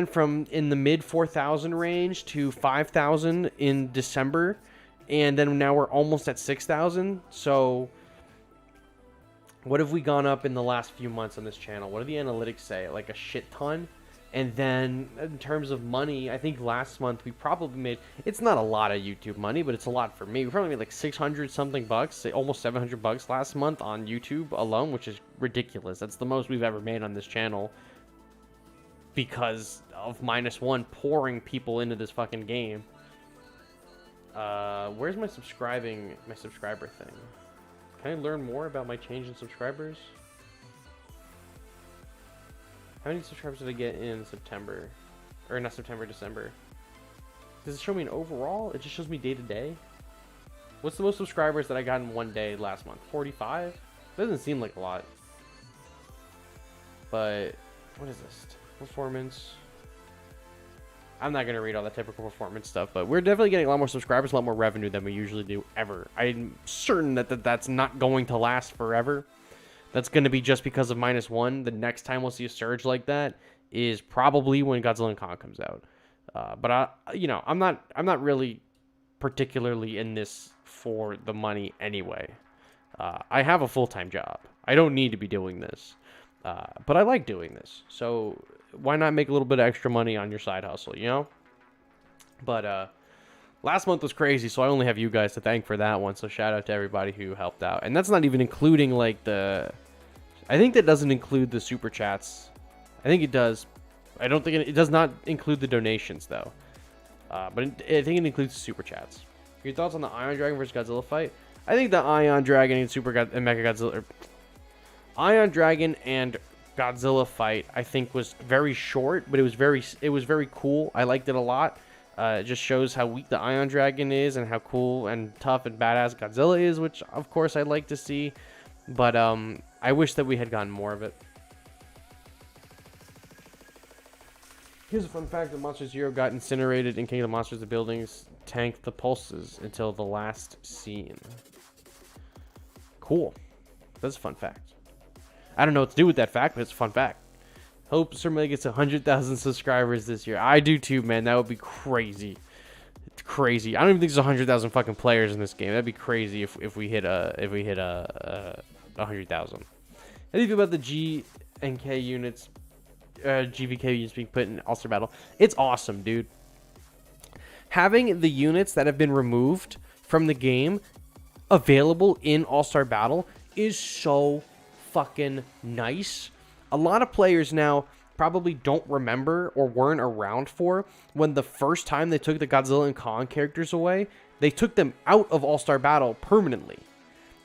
from in the mid 4,000 range to 5,000 in December, and then now we're almost at 6,000. So what have we gone up in the last few months on this channel? What do the analytics say? Like a shit ton. And then in terms of money, I think last month we probably made, it's not a lot of YouTube money, but it's a lot for me. We probably made like 600 something bucks, almost 700 bucks last month on YouTube alone, which is ridiculous. That's the most we've ever made on this channel because of Minus One pouring people into this fucking game. Where's my subscriber thing? Can I learn more about my change in subscribers? How many subscribers did I get in September? Or not September, December. Does it show me an overall? It just shows me day to day. What's the most subscribers that I got in one day last month? 45? Doesn't seem like a lot. But what is this? Performance. I'm not going to read all that typical performance stuff, but we're definitely getting a lot more subscribers, a lot more revenue than we usually do ever. I'm certain that that's not going to last forever. That's going to be just because of -1. The next time we'll see a surge like that is probably when Godzilla and Kong comes out. But I'm not really particularly in this for the money anyway. I have a full-time job. I don't need to be doing this. But I like doing this. So why not make a little bit of extra money on your side hustle, you know? But last month was crazy, so I only have you guys to thank for that one. So shout out to everybody who helped out. And that's not even including like I think that doesn't include the super chats. I think it does. I don't think it does not include the donations though. But I think it includes the super chats. Your thoughts on the Ion Dragon versus Godzilla fight? I think the Ion Dragon and Mecha Godzilla, Ion Dragon and Godzilla fight, I think was very short, but it was very cool. I liked it a lot. It just shows how weak the Ion Dragon is and how cool and tough and badass Godzilla is, which of course I'd like to see. But I wish that we had gotten more of it. Here's a fun fact: the Monster Zero got incinerated in King of the Monsters. The buildings tanked the pulses until the last scene. Cool. That's a fun fact. I don't know what to do with that fact, but it's a fun fact. Hope Sir gets 100,000 subscribers this year. I do too, man. That would be crazy. It's crazy. I don't even think there's 100,000 fucking players in this game. That'd be crazy if we hit 100,000. How do you feel about the G and K units, GVK units being put in All-Star Battle? It's awesome, dude. Having the units that have been removed from the game available in All-Star Battle is so fucking nice. A lot of players now probably don't remember or weren't around for when the first time they took the Godzilla and Kong characters away, they took them out of All-Star Battle permanently.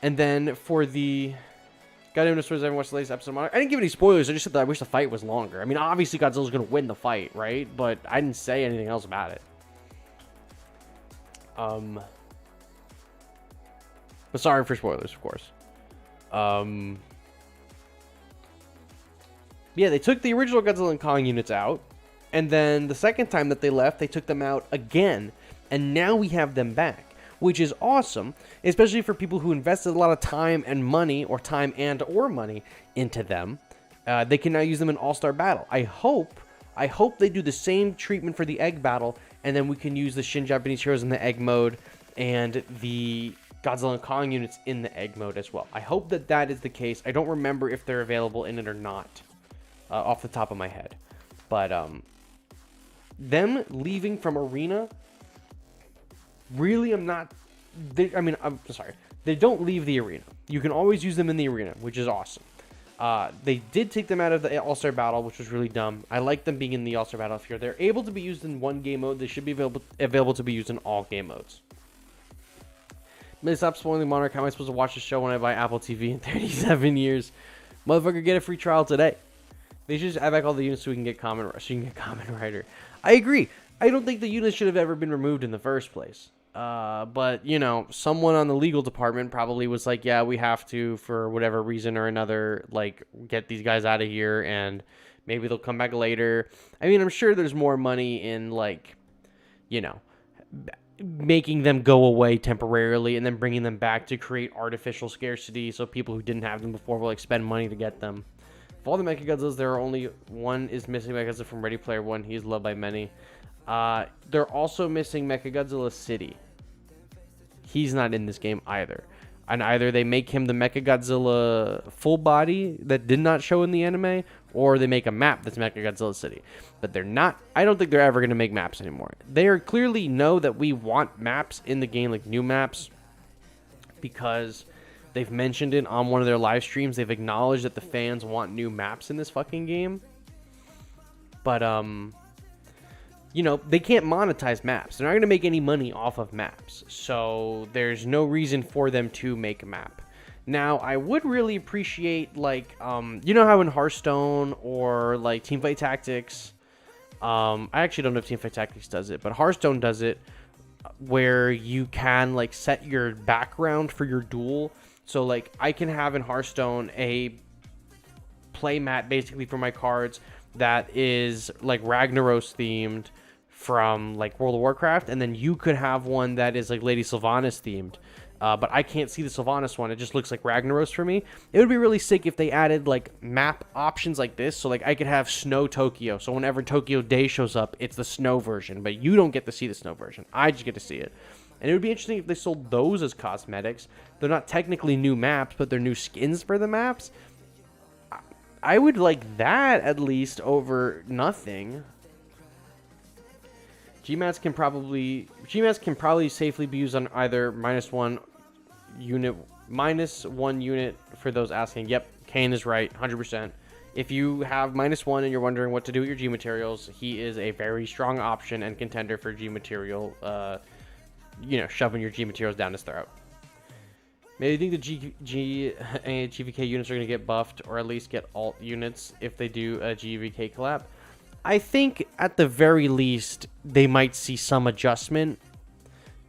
And then for the Goddamn Destroys Everyone watched the latest episode of Monarch. I didn't give any spoilers, I just said that I wish the fight was longer. I mean, obviously Godzilla's gonna win the fight, right? But I didn't say anything else about it. But sorry for spoilers, of course. Yeah, they took the original Godzilla and Kong units out, and then the second time that they left, they took them out again, and now we have them back, which is awesome, especially for people who invested a lot of time and money, or time and or money, into them. They can now use them in All-Star Battle. I hope they do the same treatment for the Egg Battle, and then we can use the Shin Japanese heroes in the Egg mode, and the Godzilla and Kong units in the Egg mode as well. I hope that that is the case. I don't remember if they're available in it or not. Off the top of my head, but them leaving from Arena, really, I'm sorry, they don't leave the Arena. You can always use them in the Arena, which is awesome. They did take them out of the All-Star Battle, which was really dumb. I like them being in the All-Star Battle. If they're able to be used in one game mode, they should be available to be used in all game modes. May stop spoiling Monarch. How am I supposed to watch the show when I buy Apple TV in 37 years? Motherfucker, get a free trial today. They should just add back all the units so we can get Common Rider. I agree. I don't think the units should have ever been removed in the first place. But, you know, someone on the legal department probably was like, yeah, we have to, for whatever reason or another, like, get these guys out of here, and maybe they'll come back later. I mean, I'm sure there's more money in, like, you know, making them go away temporarily and then bringing them back to create artificial scarcity so people who didn't have them before will, like, spend money to get them. Of all the Mechagodzillas, there are only one is missing Mechagodzilla from Ready Player One. He is loved by many. They're also missing Mechagodzilla City. He's not in this game either. And either they make him the Mechagodzilla full body that did not show in the anime, or they make a map that's Mechagodzilla City. But they're not. I don't think they're ever going to make maps anymore. They are clearly know that we want maps in the game, like new maps, because they've mentioned it on one of their live streams. They've acknowledged that the fans want new maps in this fucking game. But, you know, they can't monetize maps. They're not going to make any money off of maps. So there's no reason for them to make a map. Now, I would really appreciate, like, you know how in Hearthstone or, like, Teamfight Tactics, I actually don't know if Teamfight Tactics does it, but Hearthstone does it, where you can, like, set your background for your duel. So, like, I can have in Hearthstone a playmat basically for my cards that is like Ragnaros themed from like World of Warcraft, and then you could have one that is like Lady Sylvanas themed. But I can't see the Sylvanas one. It just looks like Ragnaros for me. It would be really sick if they added like map options like this. So like I could have Snow Tokyo. So whenever Tokyo Day shows up, it's the snow version. But you don't get to see the snow version. I just get to see it. And it would be interesting if they sold those as cosmetics. They're not technically new maps, but they're new skins for the maps. I would like that at least over nothing. GMATs can probably safely be used on either -1 unit for those asking. Yep, Kane is right, 100%. If you have -1 and you're wondering what to do with your G materials, he is a very strong option and contender for G material. Shoving your G materials down his throat. Maybe you think the GVK units are going to get buffed, or at least get alt units if they do a GVK collab. I think at the very least they might see some adjustment,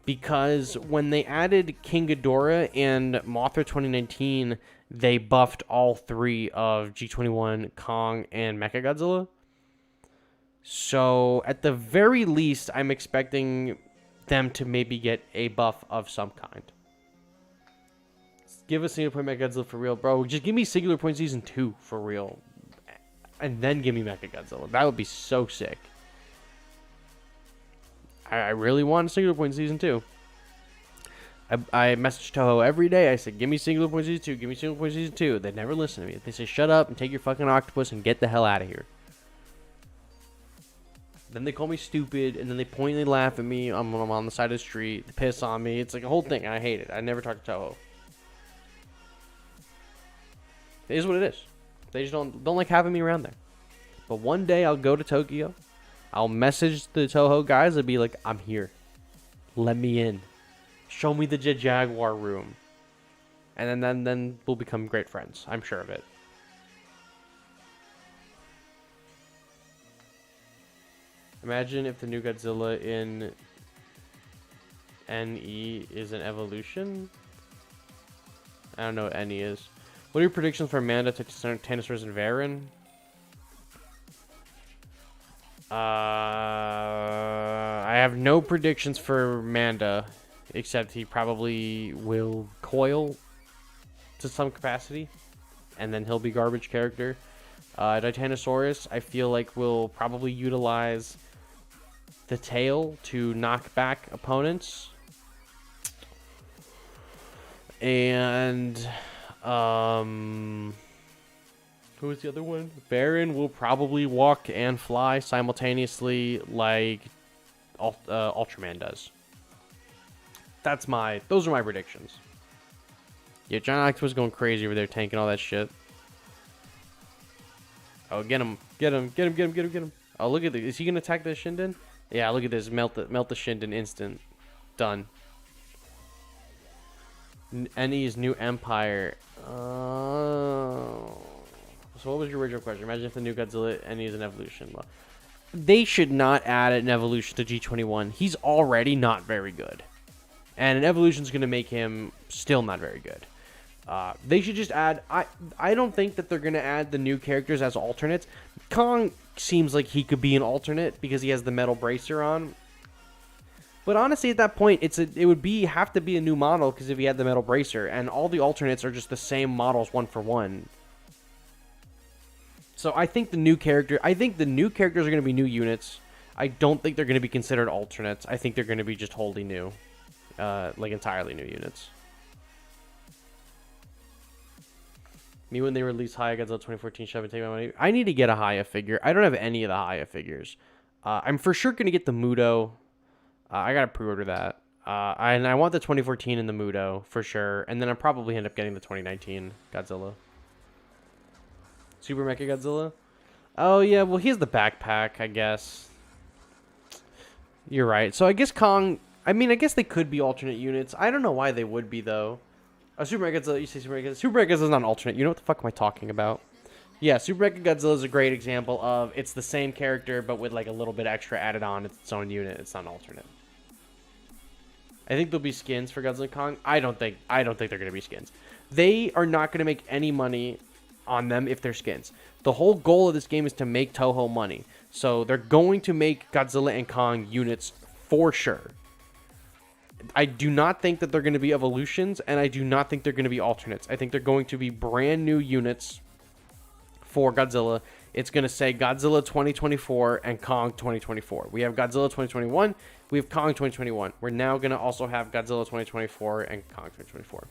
because when they added King Ghidorah and Mothra 2019, they buffed all 3 of G21, Kong, and Mechagodzilla. So at the very least, I'm expecting them to maybe get a buff of some kind. Give us singular point Mechagodzilla for real, bro. Just give me singular point season 2 for real. And then give me Mechagodzilla. That would be so sick. I really want a singular point season 2. I message Toho every day. I said, give me singular point season 2. Give me singular point season 2. They never listen to me. They say, shut up and take your fucking octopus and get the hell out of here. Then they call me stupid, and then they point and they laugh at me. I'm on the side of the street. They piss on me. It's like a whole thing. I hate it. I never talk to Toho. It is what it is. They just don't like having me around there. But one day I'll go to Tokyo. I'll message the Toho guys and be like, I'm here. Let me in. Show me the Jaguar room. And then we'll become great friends. I'm sure of it. Imagine if the new Godzilla in NE is an evolution. I don't know what NE is. What are your predictions for Amanda, Titanosaurus, and Varen? I have no predictions for Manda, except he probably will coil to some capacity, and then he'll be garbage character. Titanosaurus, I feel like will probably utilize the tail to knock back opponents. And who is the other one? Baron will probably walk and fly simultaneously like Ultraman does. Those are my predictions. Yeah, Giant Octopus going crazy over there tanking all that shit. Oh, get him. Get him. Get him, get him, get him, get him. Oh, look at this. Is he going to attack the Shinden? Yeah, look at this. Melt the Shinden instant. Done. NE's new Empire. So what was your original question? Imagine if the new Godzilla NE is an evolution. They should not add an evolution to G21. He's already not very good. And an evolution is going to make him still not very good. They should just add... I don't think that they're going to add the new characters as alternates. Kong seems like he could be an alternate because he has the metal bracer on. But honestly, at that point, it would have to be a new model because if he had the metal bracer, and all the alternates are just the same models 1 for 1. So I think the new characters are going to be new units. I don't think they're going to be considered alternates. I think they're going to be just wholly new, like entirely new units. Me when they release Haya Godzilla 2014 shove and take my money. I need to get a Haya figure. I don't have any of the Haya figures. I'm for sure going to get the Mudo. I gotta pre-order that. And I want the 2014 in the Mudo, for sure. And then I'll probably end up getting the 2019 Godzilla. Super Mecha Godzilla? Oh, yeah, well, he has the backpack, I guess. You're right. So I guess Kong... I mean, I guess they could be alternate units. I don't know why they would be, though. Super Mecha Godzilla, you say Super Mecha Godzilla. Super Mecha Godzilla is not an alternate. You know what the fuck am I talking about? Yeah, Super Mecha Godzilla is a great example of... It's the same character, but with, like, a little bit extra added on. It's its own unit. It's not an alternate. I think there'll be skins for Godzilla and Kong. I don't think they're gonna be skins. They are not gonna make any money on them if they're skins. The whole goal of this game is to make Toho money. So they're going to make Godzilla and Kong units for sure. I do not think that they're going to be evolutions, and I do not think they're going to be alternates. I think they're going to be brand new units for Godzilla. It's going to say Godzilla 2024 and Kong 2024. We have Godzilla 2021. We have Kong 2021. We're now going to also have Godzilla 2024 and Kong 2024.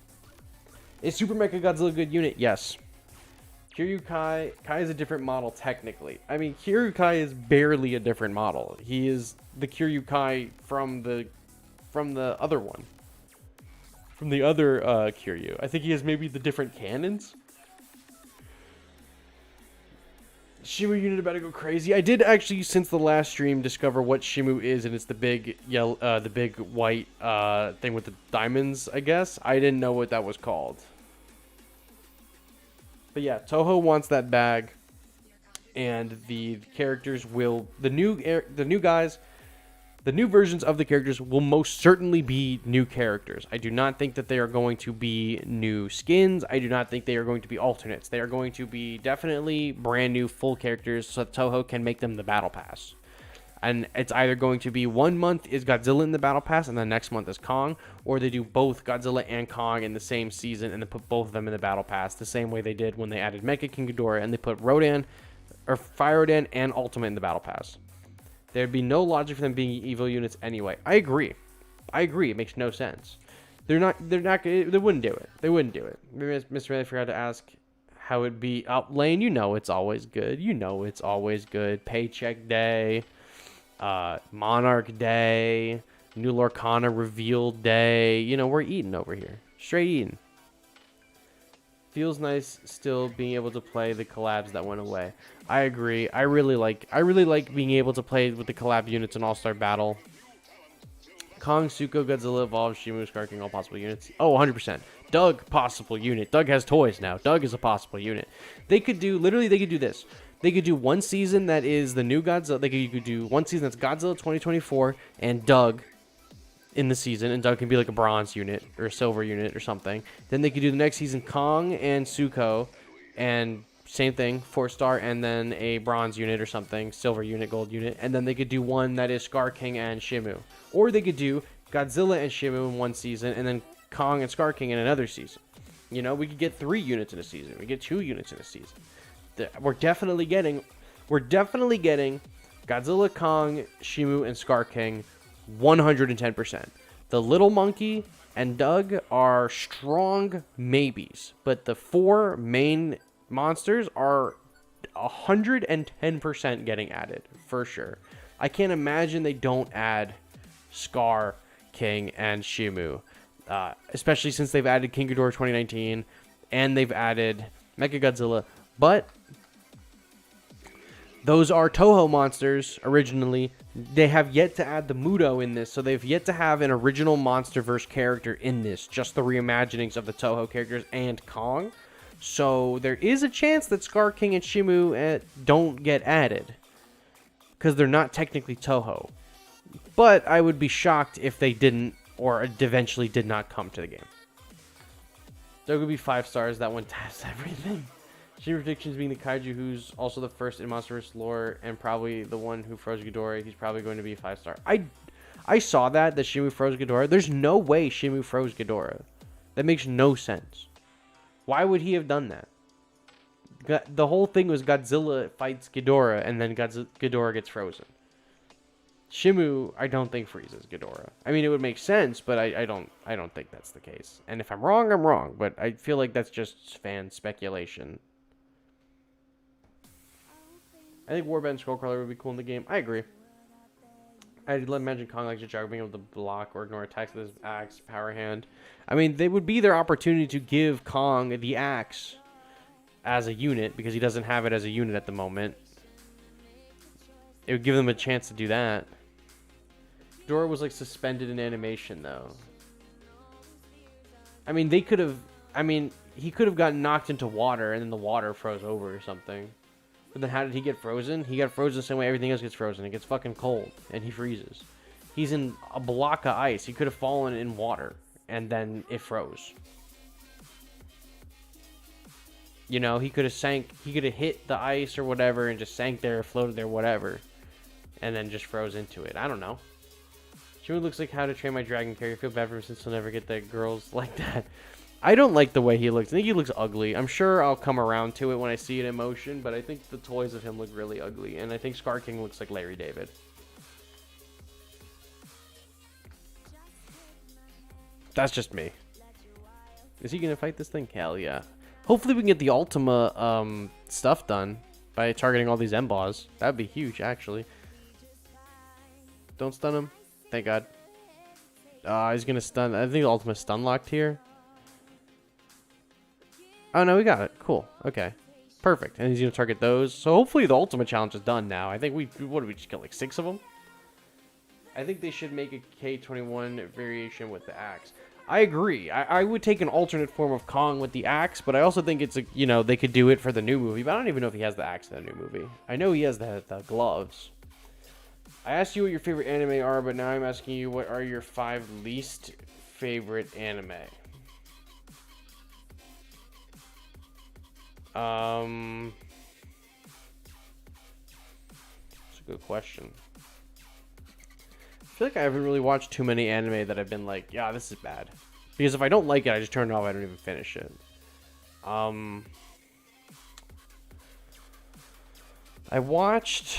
Is Super Mecha Godzilla a good unit? Yes. Kiryu Kai is a different model technically. I mean, Kiryu Kai is barely a different model. He is the Kiryu Kai from the other one. From the other Kiryu. I think he has maybe the different cannons. Shimu unit about to go crazy. I did actually, since the last stream, discover what Shimu is, and it's the big yellow, the big white thing with the diamonds. I guess I didn't know what that was called. But yeah, Toho wants that bag, and the characters will the new guys. The new versions of the characters will most certainly be new characters. I do not think that they are going to be new skins. I do not think they are going to be alternates. They are going to be definitely brand new full characters so that Toho can make them the Battle Pass. And it's either going to be 1 month is Godzilla in the Battle Pass and the next month is Kong, or they do both Godzilla and Kong in the same season and they put both of them in the Battle Pass the same way they did when they added Mecha King Ghidorah and they put Rodan, or Fire Rodan and Ultimate in the Battle Pass. There'd be no logic for them being evil units anyway. I agree. It makes no sense. They wouldn't do it. They wouldn't do it. Maybe Mr. Ray forgot to ask how it'd be. Lane, you know it's always good. Paycheck Day, Monarch Day, New Lorcana Reveal Day. You know, we're eating over here. Straight eating. Feels nice still being able to play the collabs that went away. I agree. I really like being able to play with the collab units in All-Star Battle. Kong, Suko, Godzilla, Evolve, Shimu, Scar King, all possible units. Oh, 100%. Doug, possible unit. Doug has toys now. Doug is a possible unit. They could do this. They could do one season that is the new Godzilla. You could do one season that's Godzilla 2024 and Doug in the season, and Doug can be like a bronze unit or a silver unit or something. Then they could do the next season Kong and Suko, and same thing, 4-star, and then a bronze unit or something, silver unit, gold unit, and then they could do one that is Scar King and Shimu. Or they could do Godzilla and Shimu in one season, and then Kong and Scar King in another season. You know, we could get 3 units in a season. We get 2 units in a season. We're definitely getting Godzilla, Kong, Shimu, and Scar King 110%. The Little Monkey and Doug are strong maybes, but the 4 main monsters are 110% getting added for sure. I can't imagine they don't add Scar King and Shimu, especially since they've added King Ghidorah 2019 and they've added Mechagodzilla. But those are Toho monsters originally. They have yet to add the Muto in this, so they've yet to have an original MonsterVerse character in this, just the reimaginings of the Toho characters and Kong. So there is a chance that Scar King and Shimu don't get added, because they're not technically Toho. But I would be shocked if they didn't, or eventually did not come to the game. There would be 5 stars. That one taps everything. Shimu predictions being the Kaiju, who's also the first in MonsterVerse lore, and probably the one who froze Ghidorah. He's probably going to be a 5-star. I saw that Shimu froze Ghidorah. There's no way Shimu froze Ghidorah. That makes no sense. Why would he have done that? The whole thing was Godzilla fights Ghidorah, and then Ghidorah gets frozen. Shimu, I don't think freezes Ghidorah. I mean, it would make sense, but I don't think that's the case. And if I'm wrong, I'm wrong. But I feel like that's just fan speculation. I think Warband Skullcrawler would be cool in the game. I agree. I'd imagine Kong like Jajago being able to block or ignore attacks with his axe, power hand. I mean, they would be their opportunity to give Kong the axe as a unit, because he doesn't have it as a unit at the moment. It would give them a chance to do that. Ghidorah was like suspended in animation though. I mean, he could have gotten knocked into water and then the water froze over or something. But then how did he get frozen? He got frozen the same way everything else gets frozen. It gets fucking cold and he freezes. He's in a block of ice. He could have fallen in water and then it froze. You know, he could have hit the ice or whatever and just sank there, floated there, whatever. And then just froze into it. I don't know. Jimmy looks like How to Train My Dragon character. I feel bad for him since he'll never get the girls like that. I don't like the way he looks. I think he looks ugly. I'm sure I'll come around to it when I see it in motion, but I think the toys of him look really ugly. And I think Scar King looks like Larry David. That's just me. Is he going to fight this thing? Hell yeah. Hopefully we can get the Ultima stuff done by targeting all these M-Boss. That would be huge, actually. Don't stun him. Thank God. He's going to stun. I think the Ultima's stun locked here. Oh, no, we got it. Cool. Okay. Perfect. And he's going to target those. So hopefully the Ultima challenge is done now. I think what did we just get, like 6 of them? I think they should make a K21 variation with the axe. I agree. I would take an alternate form of Kong with the axe, but I also think it's, you know, they could do it for the new movie. But I don't even know if he has the axe in the new movie. I know he has the gloves. I asked you what your favorite anime are, but now I'm asking you what are your 5 least favorite anime. That's a good question. I feel like I haven't really watched too many anime that I've been like, yeah, this is bad. Because if I don't like it, I just turn it off. I don't even finish it. I watched...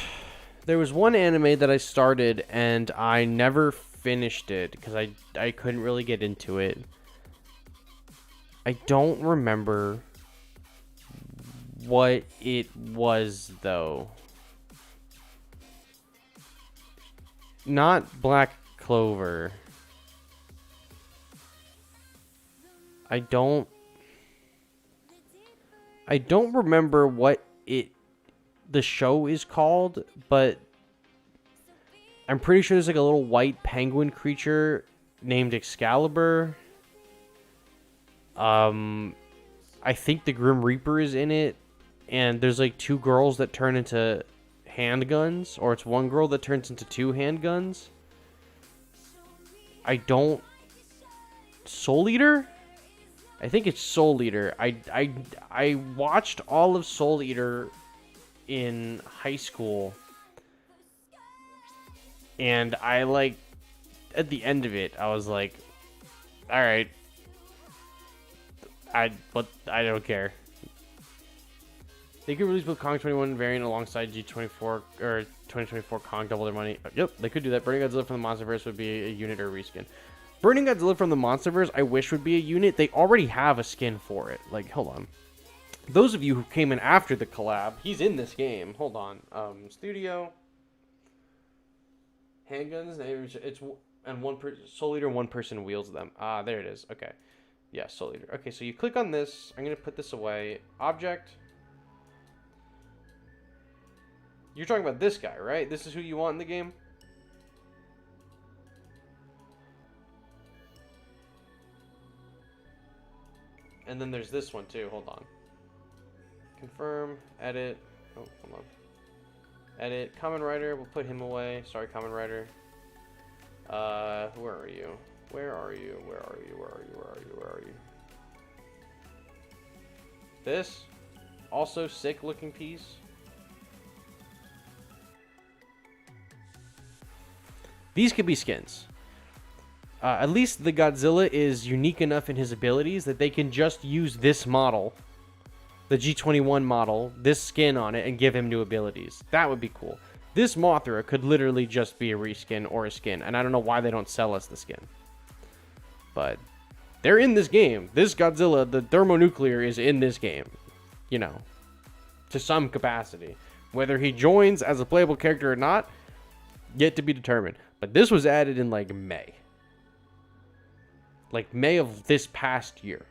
There was one anime that I started, and I never finished it, because I couldn't really get into it. I don't remember what it was, though. Not Black Clover. I don't remember what the show is called, but I'm pretty sure there's like a little white penguin creature named Excalibur. I think the Grim Reaper is in it, and there's like 2 girls that turn into handguns, or it's 1 girl that turns into 2 handguns. Soul Eater? I think it's Soul Eater. I watched all of Soul Eater in high school, and I like at the end of it I was like, all right, I don't care. They could release both Kong 21 variant alongside G24 or 2024 Kong Double Their Money. Yep, they could do that. Burning Godzilla from the Monsterverse would be a unit or a reskin. Burning Godzilla from the Monsterverse, I wish would be a unit. They already have a skin for it. Like, hold on. Those of you who came in after the collab, he's in this game. Hold on. Studio. Handguns. It's and Soul Eater, 1 person wields them. Ah, there it is. Okay. Yeah, Soul Eater. Okay, so you click on this. I'm going to put this away. Object. You're talking about this guy, right? This is who you want in the game? And then there's this one too. Hold on. Confirm. Edit. Oh, hold on. Edit. Kamen Rider. We'll put him away. Sorry, Kamen Rider. Where are you? Where are you? Where are you? Where are you? Where are you? Where are you? This. Also sick looking piece. These could be skins. At least the Godzilla is unique enough in his abilities that they can just use this model, the G21 model, this skin on it, and give him new abilities. That would be cool. This Mothra could literally just be a reskin or a skin, and I don't know why they don't sell us the skin. But they're in this game. This Godzilla, the thermonuclear, is in this game. You know, to some capacity. Whether he joins as a playable character or not, yet to be determined. But this was added in like May. Like May of this past year.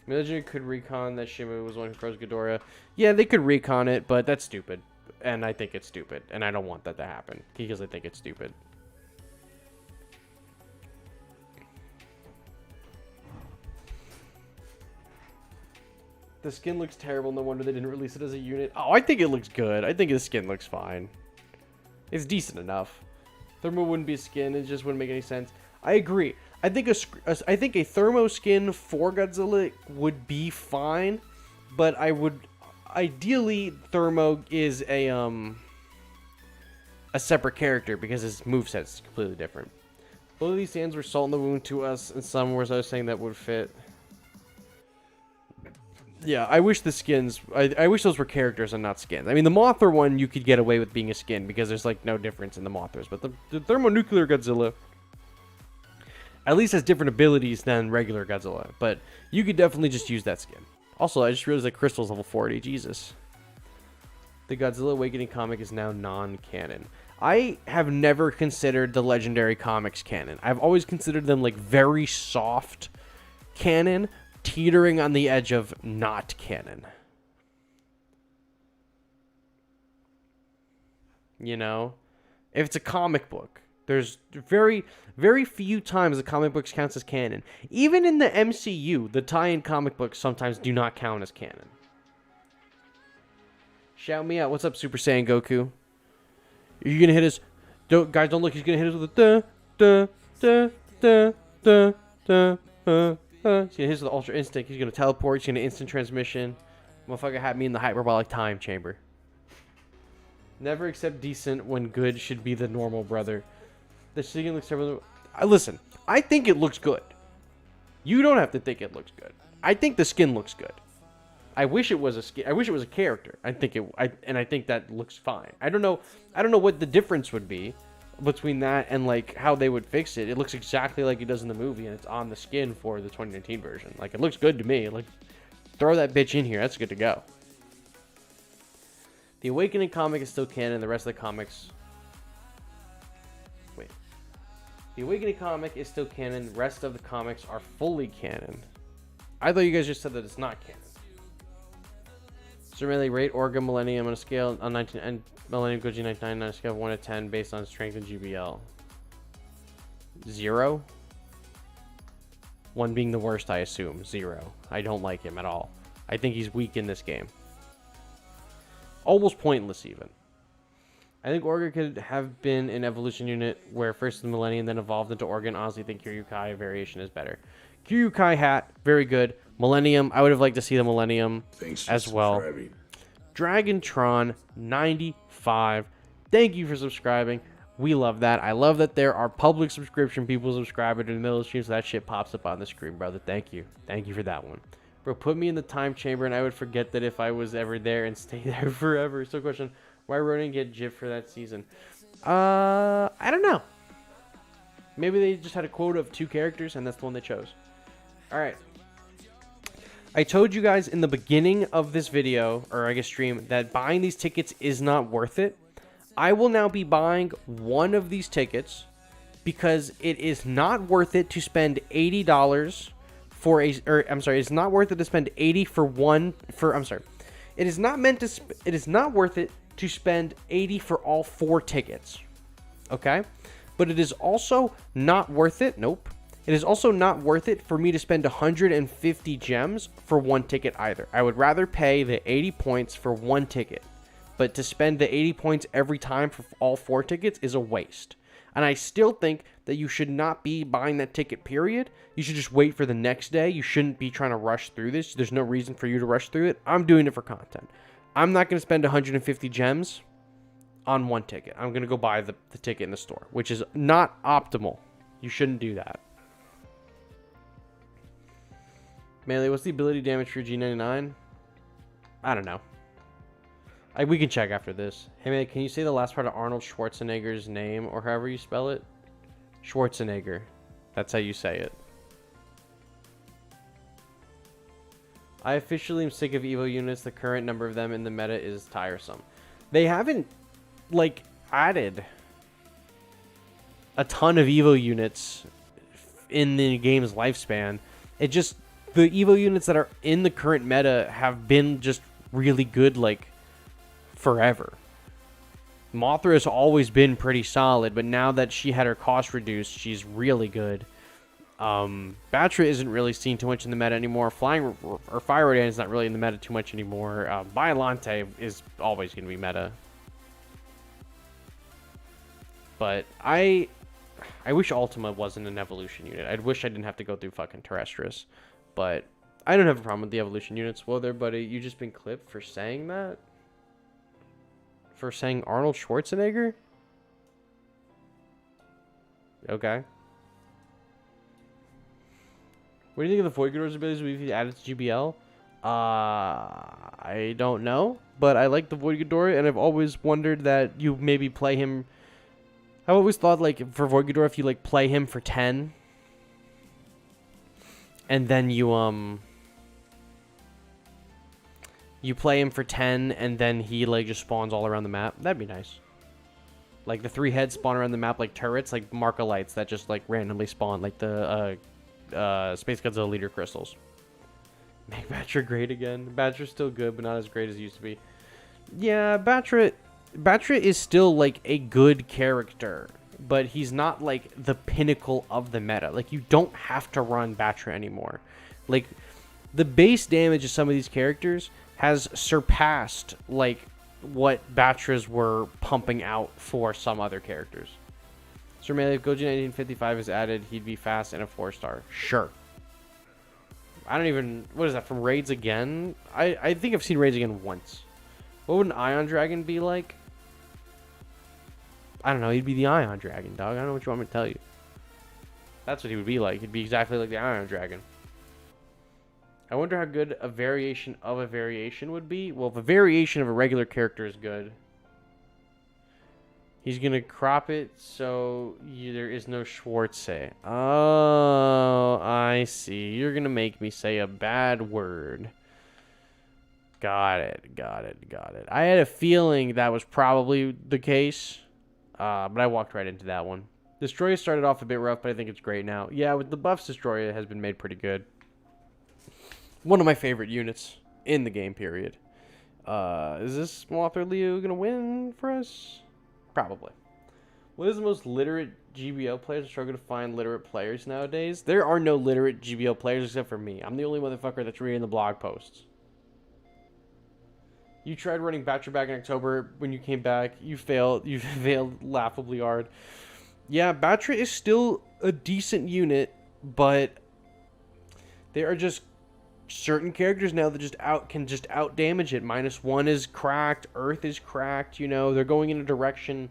Millenium could recon that Shimu was one who froze Ghidorah. Yeah, they could recon it, but that's stupid. And I think it's stupid. And I don't want that to happen. Because I think it's stupid. The skin looks terrible. No wonder they didn't release it as a unit. Oh, I think it looks good. I think the skin looks fine. It's decent enough. Thermo wouldn't be a skin. It just wouldn't make any sense. I agree. I think a thermo skin for Godzilla would be fine. but I would ideally Thermo is a separate character because his moveset is completely different. Both of these stands were salt in the wound to us, and some were saying that would fit. Yeah, I wish the skins... I wish those were characters and not skins. I mean, the Mothra one, you could get away with being a skin because there's, like, no difference in the Mothras. But the thermonuclear Godzilla at least has different abilities than regular Godzilla. But you could definitely just use that skin. Also, I just realized that Crystal's level 40. Jesus. The Godzilla Awakening comic is now non-canon. I have never considered the Legendary comics canon. I've always considered them, like, very soft canon, teetering on the edge of not canon. You know? If it's a comic book, there's very, very few times the comic books counts as canon. Even in the MCU, the tie-in comic books sometimes do not count as canon. Shout me out. What's up, Super Saiyan Goku? Are you gonna hit us? Guys, don't look. He's gonna hit us with a He's gonna hit us with the Ultra Instinct. He's gonna teleport. He's gonna instant transmission. Motherfucker had me in the hyperbolic time chamber. Never accept decent when good should be the normal brother. The skin looks terrible. Listen, I think it looks good. You don't have to think it looks good. I think the skin looks good. I wish it was a skin. I wish it was a character. I think that looks fine. I don't know what the difference would be between that and like how they would fix it. It looks exactly like it does in the movie, and it's on the skin for the 2019 version. Like, it looks good to me. Like, throw that bitch in here. That's good to go. The Awakening comic is still canon. The rest of the comics. Wait. The Awakening comic is still canon. The rest of the comics are fully canon. I thought you guys just said that it's not canon. So really rate Orga Millennium on a scale on 19 and Millennium Goji 99 on a scale of 1 to 10 based on strength and GBL. 0. 1 being the worst, I assume. 0. I don't like him at all. I think he's weak in this game. Almost pointless even. I think Orga could have been an evolution unit where first the Millennium then evolved into Orga, and honestly think Kiryukai variation is better. Kiryukai hat, very good. Millennium, I would have liked to see the Millennium as well. Dragontron 95. Thank you for subscribing. We love that. I love that there are public subscription people subscribing in the middle of the stream, so that shit pops up on the screen, brother. Thank you. Thank you for that one. Bro, put me in the time chamber and I would forget that if I was ever there and stay there forever. So question, why Ronin get GIF for that season? I don't know. Maybe they just had a quota of 2 characters and that's the one they chose. Alright. I told you guys in the beginning of this video, or I guess stream, that buying these tickets is not worth it. I will now be buying one of these tickets because it is not worth it to spend $80 for a, or I'm sorry, it's not worth it to spend 80 for one, for, I'm sorry. It is not meant to, it is not worth it to spend 80 for all 4 tickets. Okay? But it is also not worth it, nope. It is also not worth it for me to spend 150 gems for 1 ticket either. I would rather pay the 80 points for 1 ticket. But to spend the 80 points every time for all 4 tickets is a waste. And I still think that you should not be buying that ticket, period. You should just wait for the next day. You shouldn't be trying to rush through this. There's no reason for you to rush through it. I'm doing it for content. I'm not going to spend 150 gems on 1 ticket. I'm going to go buy the ticket in the store, which is not optimal. You shouldn't do that. Melee, what's the ability damage for G99? I don't know. We can check after this. Hey, man, can you say the last part of Arnold Schwarzenegger's name, or however you spell it? Schwarzenegger. That's how you say it. I officially am sick of Evo units. The current number of them in the meta is tiresome. They haven't, like, added a ton of Evo units in the game's lifespan. It just, the Evo units that are in the current meta have been just really good, like, forever. Mothra has always been pretty solid, but now that she had her cost reduced, she's really good. Batra isn't really seen too much in the meta anymore. Flying or Fire Rodan is not really in the meta too much anymore. Biolante is always going to be meta. But I wish Ultima wasn't an evolution unit. I wish I didn't have to go through fucking Terrestris. But I don't have a problem with the evolution units. Well, there, buddy, you just been clipped for saying that? For saying Arnold Schwarzenegger? Okay. What do you think of the Void Ghidorah's abilities if you added to GBL? I don't know, but I like the Void Ghidorah, and I've always wondered that you maybe play him. I've always thought, like, for Void Ghidorah, if you, like, play him for 10, and then you play him for 10, and then he, like, just spawns all around the map. That'd be nice. Like, the 3 heads spawn around the map like turrets, like Markalites that just, like, randomly spawn, like the, Space Godzilla Leader Crystals. Make Batra great again. Batra's still good, but not as great as it used to be. Yeah, Batra is still, like, a good character, but he's not, like, the pinnacle of the meta. Like, you don't have to run Batra anymore. Like, the base damage of some of these characters has surpassed, like, what Batras were pumping out for some other characters. Sir Melee, if Goji 1955 is added, he'd be fast and a 4-star. Sure. I don't even... What is that, from Raids again? I think I've seen Raids again once. What would an Ion Dragon be like? I don't know. He'd be the Ion Dragon, dog. I don't know what you want me to tell you. That's what he would be like. He'd be exactly like the Ion Dragon. I wonder how good a variation of a variation would be. Well, if a variation of a regular character is good... He's going to crop it so there is no Schwarze. Oh, I see. You're going to make me say a bad word. Got it. I had a feeling that was probably the case, but I walked right into that one. Destroyer started off a bit rough, but I think it's great now. Yeah, with the buffs, Destroyer has been made pretty good. One of my favorite units in the game, period. Is this Mothra Leo going to win for us? Probably. What is the most literate GBL players? I struggle to find literate players nowadays. There are no literate GBL players except for me. I'm the only motherfucker that's reading the blog posts. You tried running Batra back in October. When you came back, you failed. You failed laughably hard. Yeah, Batra is still a decent unit, but there are just certain characters now that can out damage it. -1 is cracked, Earth is cracked, you know, they're going in a direction.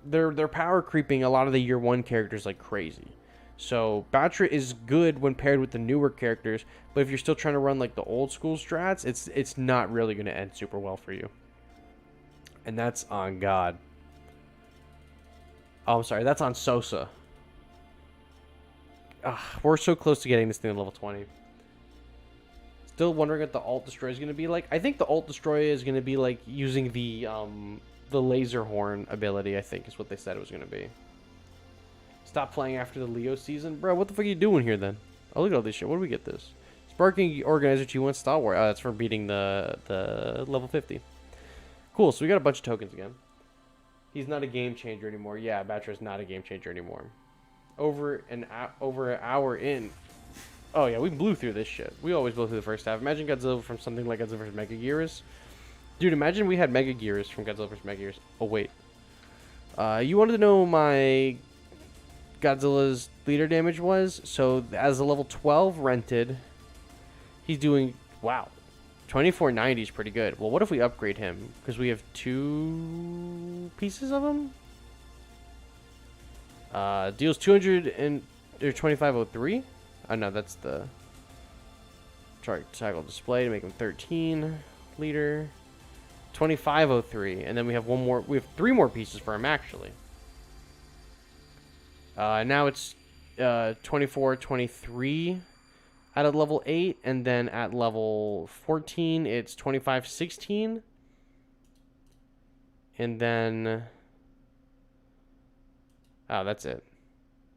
They're power creeping a lot of the year 1 characters like crazy. So Batra is good when paired with the newer characters, but if you're still trying to run like the old school strats, it's not really going to end super well for you. And that's on God. Oh, I'm sorry, that's on Sosa. Ugh, we're so close to getting this thing to level 20. Still wondering what the Alt Destroyer is going to be like. I think the Alt Destroyer is going to be like using the laser horn ability, I think is what they said it was going to be. Stop playing after the Leo season. Bro, what the fuck are you doing here then? Oh, look at all this shit. What do we get this? Sparking Organizer 2-1 Star Wars. Oh, that's for beating the level 50. Cool, so we got a bunch of tokens again. He's not a game changer anymore. Yeah, Batra's not a game changer anymore. Over an hour in... Oh, yeah, we blew through this shit. We always blow through the first half. Imagine Godzilla from something like Godzilla vs. Megaguirus. Dude, imagine we had Megaguirus from Godzilla vs. Megaguirus. Oh, wait. You wanted to know my Godzilla's leader damage was? So, as a level 12 rented, he's doing... Wow. 2490 is pretty good. Well, what if we upgrade him? Because we have 2 pieces of him? Deals 200 and... Or 2503? Oh, no, that's the cycle display to make him 13 liter. 2503, and then we have 1 more. We have 3 more pieces for him actually. Now it's 2423 at level 8, and then at level 14 it's 2516, and then oh, that's it.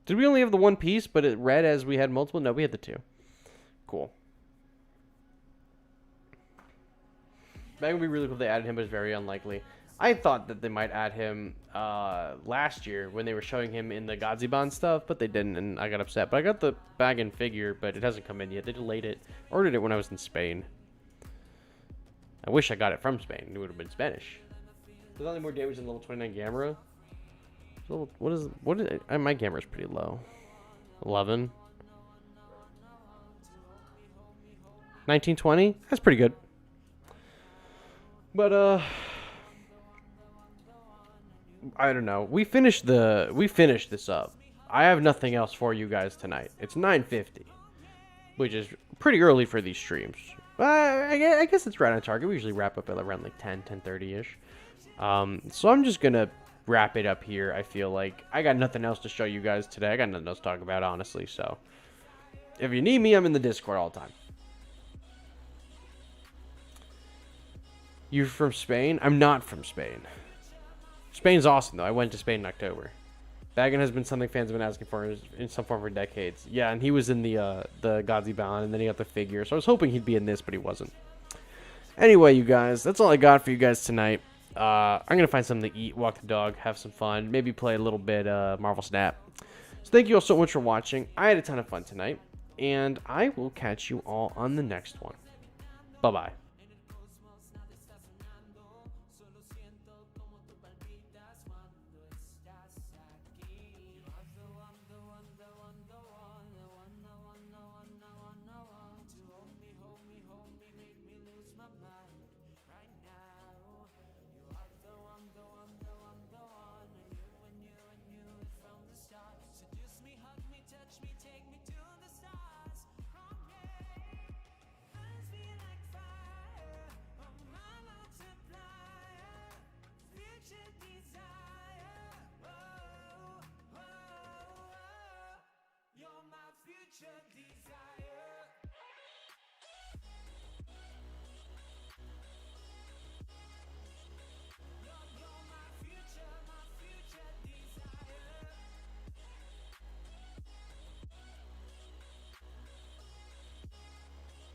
Did we only have the 1 piece, but it read as we had multiple? No, we had the 2. Cool. That would be really cool if they added him, but it's very unlikely. I thought that they might add him last year when they were showing him in the Godzilla stuff, but they didn't, and I got upset. But I got the bag and figure, but it hasn't come in yet. They delayed it. Ordered it when I was in Spain. I wish I got it from Spain. It would have been Spanish. There's only more damage than level 29 Gamera. What is my Gamera's pretty low. 11. 1920. That's pretty good. But I don't know. We finished this up. I have nothing else for you guys tonight. It's 9:50, which is pretty early for these streams. I guess it's right on target. We usually wrap up at around like 10:30ish. So I'm just gonna wrap it up here. I feel like I got nothing else to show you guys today. I got nothing else to talk about, honestly. So if you need me, I'm in the Discord all the time. You're from Spain? I'm not from Spain. Spain's awesome, though. I went to Spain in October. Baggin has been something fans have been asking for in some form for decades. Yeah, and he was in the Godzilla, and then he got the figure. So I was hoping he'd be in this, but he wasn't. Anyway, you guys, that's all I got for you guys tonight. I'm going to find something to eat, walk the dog, have some fun, maybe play a little bit Marvel Snap. So thank you all so much for watching. I had a ton of fun tonight, and I will catch you all on the next one. Bye-bye.